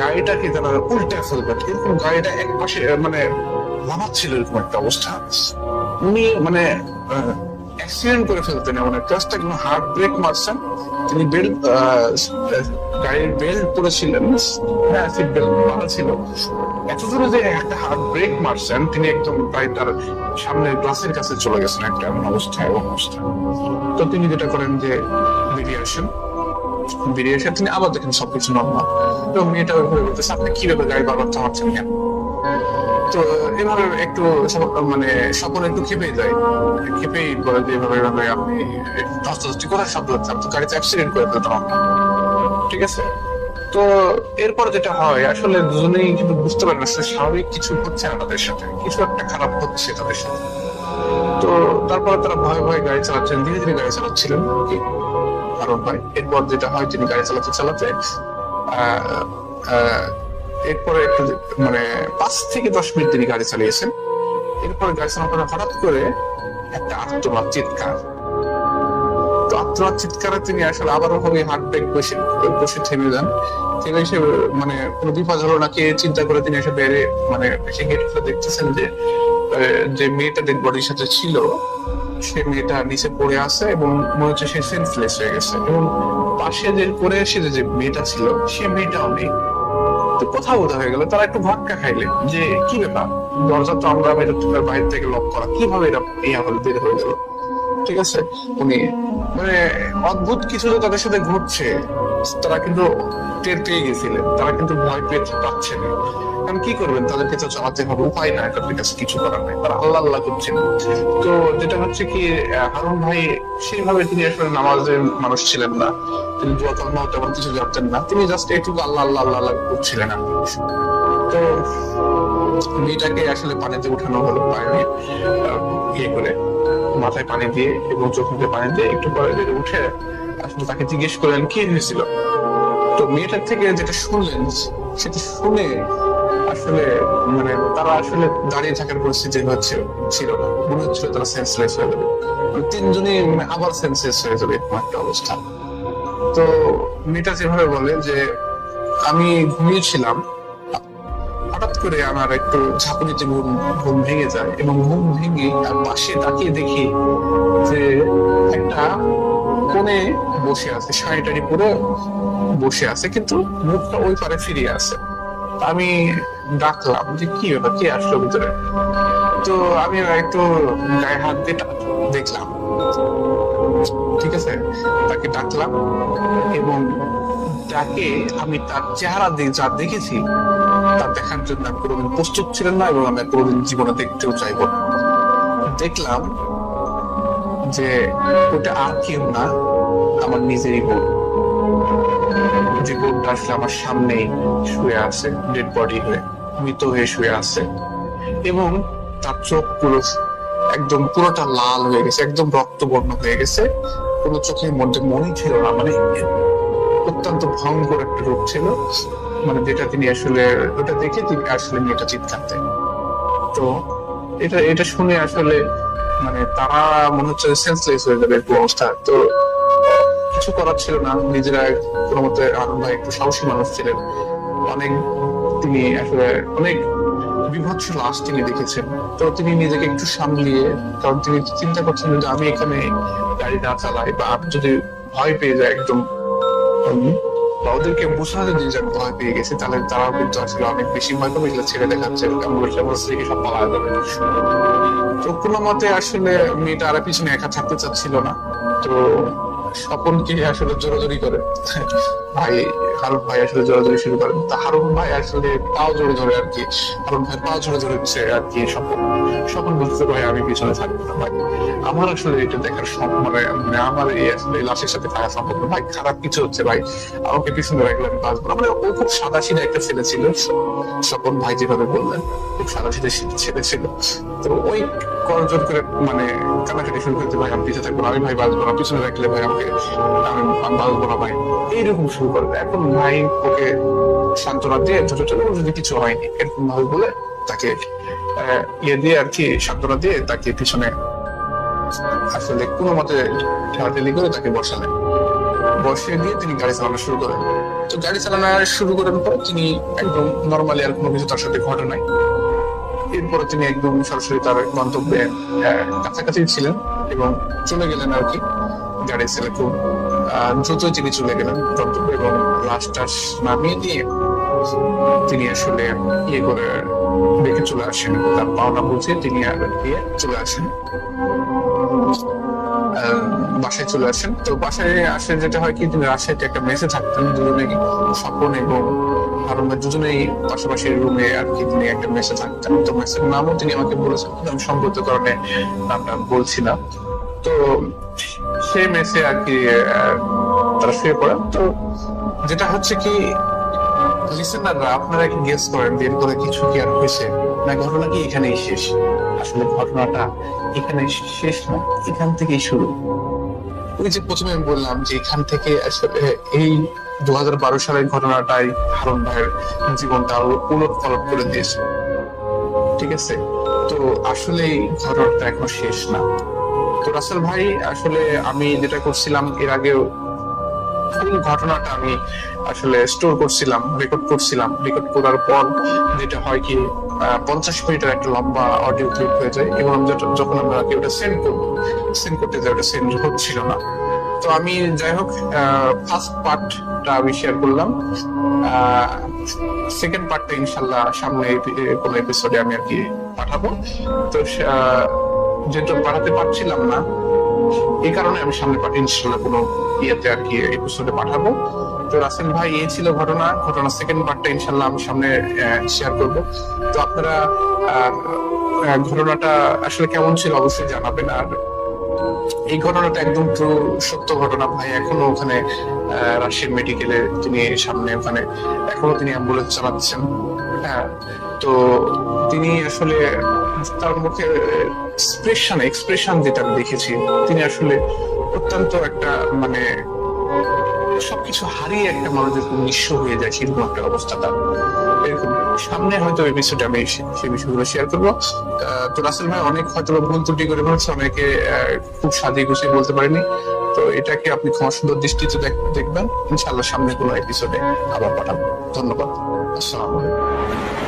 গাড়িটাকে তারা উল্টে ফেলবে, এরকম গাড়িটা এক পাশে মানে লাফাচ্ছিল, এরকম একটা অবস্থা। উনি মানে অ্যাক্সিডেন্ট করে ফেলতেন এমন একটা, একদম হার্ট ব্রেক মারছেন তিনি। বেল্ট, গাড়ির বেল্ট পরেছিলেন, হ্যাঁ সিট বেল্ট বাঁধা ছিল, এত দূরে যে একটা হার্ট ব্রেক মারছেন তিনি, একদম প্রায় তার সামনে গ্লাসের কাছে চলে গেছেন একটা এমন অবস্থা। তো তিনি যেটা করেন যে বেরিয়ে আসেন, বেরিয়ে এসে তিনি আবার দেখেন সবকিছু নর্মাল। এবং মেয়েটা ওইভাবে বলতেছে, আপনি কিভাবে গাড়ি বারবার থামাচ্ছেন কেন? তো এভাবে একটু মানে সকলে একটু খেপেই যায়, খেপেই বলে যে এভাবে এভাবে আপনি ধস্তাধস্তি করার শব্দ হচ্ছে, আমি তো গাড়িতে অ্যাক্সিডেন্ট করে ফেলতাম আপনার। ঠিক আছে। তো এরপরে যেটা হয়, আসলে দুজনেই কিন্তু বুঝতে পারেন আসলে স্বাভাবিক কিছু হচ্ছে না তাদের সাথে, কিছু একটা খারাপ হচ্ছে তাদের সাথে। তো তারপরে তারা ভয়ে ভয়ে গাড়ি চালাচ্ছেন, ধীরে ধীরে গাড়ি চালাচ্ছিলেন কি হারুন ভাই। এরপর যেটা হয়, তিনি গাড়ি চালাতে চালাতে আহ আহ এরপরে একটু মানে 5 থেকে 10 মিনিট তিনি গাড়ি চালিয়েছেন। এরপরে গাড়ি চালানোর পরে হঠাৎ করে একটা আর্তনাদ চিৎকার। তো আর্তনাদ চিৎকারে তিনি আসলে আবারও হবে হার্ট ব্রেক বসে বসে থেমে যান। থেমে এসে মানে কোনো বিপদ হলো নাকি চিন্তা করে তিনি এসে বেড়ে মানে এসে গেট খুলে দেখতেছেন যে মেয়েটা ডেড বডির সাথে ছিল, সে মেয়েটা নিচে পড়ে আছে এবং মনে হচ্ছে সে সেন্সলেস হয়ে গেছে। এবং পাশে যে পড়ে এসে যে মেয়েটা ছিল, সে মেয়েটাও নেই। তো কোথাও বোধ হয়ে গেল, তারা একটু ভটকা খাইলেন যে কি ব্যাপার, দরজা তো আমরা বাইরে থেকে লক করা, কিভাবে এটা ইয়া হলে বের হয়ে গেল। ঠিক আছে। উনি মানে অদ্ভুত কিছু যে তাদের সাথে ঘটছে তারা কিন্তু টের পেয়ে গেছিলেন, তারা কিন্তু ভয় পেয়ে পাচ্ছে না। কারণ কি করবেন, তাদেরকে তো চালাতে হবে, উপায় নাই, তাদের কাছে কিছু করার নেই, তারা আল্লাহ আল্লাহ করছেন। তো যেটা হচ্ছে কি, হারুন ভাই সেইভাবে তিনি আসলে নামাজের মানুষ ছিলেন না, তিনি দোয়া কলমাও তেমন কিছু জানতেন না, তিনি জাস্ট এইটুকু আল্লাহ আল্লাহ আল্লাহ আল্লাহ করছিলেন। তো মেয়েটাকে আসলে পানিতে উঠানো হলো, পানি ইয়ে করে মাথায় পানি দিয়ে এবং চোখ মুখে পানি দিয়ে একটু পরে উঠে আসলে তাকে জিজ্ঞেস করলেন কি হয়েছিল। তো মেয়েটার থেকে যেটা শুনলেন সেটা শুনে আসলে মানে তারা আসলে দাঁড়িয়ে থাকার পরিস্থিতি ছিল না, মনে হচ্ছিল তারা সেন্সলেস হয়ে যাবে, তিনজনই মানে আবার সেন্সলেস হয়ে যাবে এরকম একটা অবস্থা। তো মেয়েটা যেভাবে বলে যে আমি ঘুমিয়েছিলাম, হঠাৎ করে আমার একটু ঝাঁকুনিতে ঘুম ভেঙে যায় এবং ঘুম ভেঙে পাশে তাকিয়ে দেখি যে একটা কোণে বসে আছে, শাড়ি টাড়ি পরে বসে আছে, কিন্তু মুখটা ওই পারে ফিরিয়ে আছে। আমি ডাকলাম যে কি ব্যাপার, কে আসলো ভিতরে। তো আমি একটু গায়ে হাত দিয়ে দেখলাম, ঠিক আছে, তাকে ডাকলাম এবং তাকে আমি তার চেহারা যা দেখেছি তা দেখার জন্য আমি কোনোদিন প্রস্তুত ছিলেন না এবং আমি কোনোদিন জীবনে দেখতেও চাইব। দেখলাম যে ওটা আর কেউ না, আমার নিজেরই বোন, যে বোনটা আসলে আমার সামনেই শুয়ে আছে, ডেড বডি হয়ে, মৃত হয়ে শুয়ে আছে এবং তার চোখ পুরো একদম পুরোটা লাল হয়ে গেছে, একদম রক্তবর্ণ হয়ে গেছে, কোনো চোখের মধ্যে মনে ছিল না, মানে অত্যন্ত ভয়ঙ্কর একটা রূপ ছিল, মানে যেটা তিনি আসলে ওটা দেখে তিনি আসলে মেয়েটা চিৎকার দেন। তো এটা শুনে আসলে মানে তারা মনে হচ্ছে সেন্সলেস হয়ে যাবে একটু অবস্থা। তো কিছু করার ছিল না, নিজেরা কোনো মতে, হারুন ভাই একটু সাহসী মানুষ ছিলেন, অনেক তিনি আসলে অনেক বিভৎস লাশ তিনি দেখেছেন। তো তিনি নিজেকে একটু সামলিয়ে, কারণ তিনি চিন্তা করছেন যে আমি এখানে গাড়ি না চালাই বা আমি যদি ভয় পেয়ে যায় একদম বা ওদেরকে বোঝাতে দিয়ে যে ভয় পেয়ে গেছে, তাহলে তারাও কিন্তু আসলে অনেক বেশি ভয় পাবে, এগুলো ছেড়ে দেখাচ্ছে অ্যাম্বুলেন্স থেকে সব পাওয়া যাবে। তো কোনো মতে আসলে মেয়েটা আর পিছনে একা থাকতে চাচ্ছিল না। তো স্বপনকে আসলে জোরাজোরি করে ভাই, হারুন ভাই আসলে জোরাজোরি শুরু করেন। তা হারুন ভাই আসলে পাও জোরে ধরে আর কি, হারুন ভাই পাও জোরে ধরেছে আর কি। স্বপন বলতে ভাই আমি পিছনে থাকবো না ভাই, আমার আসলে এটা দেখার মানে আমার এই আসলে লাশের সাথে থাকা সম্পর্ক ভাই, খারাপ কিছু হচ্ছে ভাই, আমাকে পিছনে রাখলে আমি বাঁচবো না। মানে ও খুব সাদাসিধা একটা ছেলে ছিল, স্বপন ভাই যেভাবে বললেন খুব সাদাসিধা ছেলে ছিল। তো ওই করজোর করে মানে কান্নাকাটি শুরু করতে, ভাই আমি পিছিয়ে থাকবো না, আমি ভাই বাঁচবো না, পিছনে রাখলে ভাই আমাকে আমি বাঁচবো না ভাই, এইরকম শুরু করে। এখন ভাই ওকে সান্ত্বনা দিয়ে ছোট ছোট যদি কিছু হয়নি এরকম ভাবে বলে তাকে ইয়ে দিয়ে আর কি সান্ত্বনা দিয়ে তাকে পিছনে আসলে কোনো মতে ঠেলাঠেলি করে তাকে বসালেন। বসিয়ে দিয়ে তিনি গাড়ি চালানো শুরু করেন। তো গাড়ি চালানো শুরু করার পর তিনি একদম নর্মালি, আর কোনো কিছু তার সাথে ঘটে নাই। এরপরে তিনি একদম সরাসরি তার গন্তব্যে কাছাকাছি ছিলেন এবং চলে গেলেন আর কি। গাড়ি ছেলে খুব দ্রুতই তিনি চলে গেলেন গন্তব্যে এবং লাশ টাশ নামিয়ে দিয়ে তিনি আসলে ইয়ে করে দেখে চলে আসেন, তার পাওনা বুঝে তিনি দিয়ে চলে আসেন। বাসায় চলে আসেন। তো বাসায় আসে যেটা হয় কি, তিনি রাজশাহীতে একটা মেসে থাকতেন দুজনে, স্বপন এবং হারুন ভাই দুজনেই পাশাপাশি রুমে আর কি তিনি একটা মেসে থাকতেন। তো মেসের নামও তিনি আমাকে বলেছেন, কিন্তু আমি সঙ্গত কারণে নামটা বলছি না। তো সেই মেসে আর কি তারা শুয়ে পড়েন। তো যেটা হচ্ছে কি, লিসেনাররা আপনারা কি গেস করেন যে এরপরে কিছু কি আর হয়েছে, না ঘটনা কি এখানেই শেষ? আসলে ঘটনাটা এখানে শেষ না, এখান থেকেই শুরু। ওই যে প্রথমে আমি বললাম যে এখান থেকে আসলে এই 2012 সালের ঘটনাটাই হারুন ভাইয়ের জীবনটা আরো উলট পালট করে দিয়েছে। ঠিক আছে, তো আসলে এই ঘটনাটা এখনো শেষ না। তো রাসেল ভাই, আসলে আমি যেটা করছিলাম এর আগেও, এই ঘটনাটা আমি আসলে স্টোর করছিলাম, রেকর্ড করছিলাম। রেকর্ড করার পর যেটা হয় কি, 50 মিনিটের একটা লম্বা অডিও ক্লিপ হয়ে যায়, এবং যখন আমরা ওটা সেন্ড করতে যাই, ওটা সেন্ড হচ্ছিল না। তো আমি যাই হোক, ফার্স্ট পার্টটা আমি শেয়ার করলাম। সেকেন্ড পার্টটা ইনশাল্লাহ সামনে কোনো এপিসোডে আমি আর কি পাঠাবো। তো যেহেতু পাঠাতে পারছিলাম না, এই কারণে আমি সামনে পাঠাই ইনশাল্লাহ কোনো ইয়েতে আর কি এপিসোডে পাঠাবো। তো রাসেল ভাই, এই ছিল ঘটনা সেকেন্ড পার্টটা ইনশাল্লাহ আমি সামনে শেয়ার করব। তো আপনারা ঘটনাটা আসলে কেমন ছিল অবশ্যই জানাবেন। আর এই ঘটনাটা একদম ট্রু, সত্য ঘটনা। ভাই এখনো ওখানে রাজশাহী মেডিকেলে তিনি সামনে, ওখানে এখনো তিনি অ্যাম্বুলেন্স চালাচ্ছেন। হ্যাঁ, তো তিনি আসলে তার মুখে এক্সপ্রেশন যেটা আমি দেখেছি, তিনি আসলে অত্যন্ত একটা মানে সবকিছু হারিয়ে একটা মানুষের নিঃস্ব হয়ে যায়, সেরকম একটা অবস্থা তার। এরকম সামনে হয়তো এপিসোডে আমি সেই বিষয়গুলো শেয়ার করবো। তো রাসেল ভাই অনেক হয়তো ভুল ত্রুটি করে ফেলেছে, অনেকে খুব সাজিয়ে গুছিয়ে বলতে পারেনি। তো এটাকে আপনি ক্ষমা সুন্দর দৃষ্টিতে দেখবেন। ইনশাআল্লাহ সামনে কোনো এপিসোডে আবার পাঠাবো। ধন্যবাদ। আসসালামু আলাইকুম।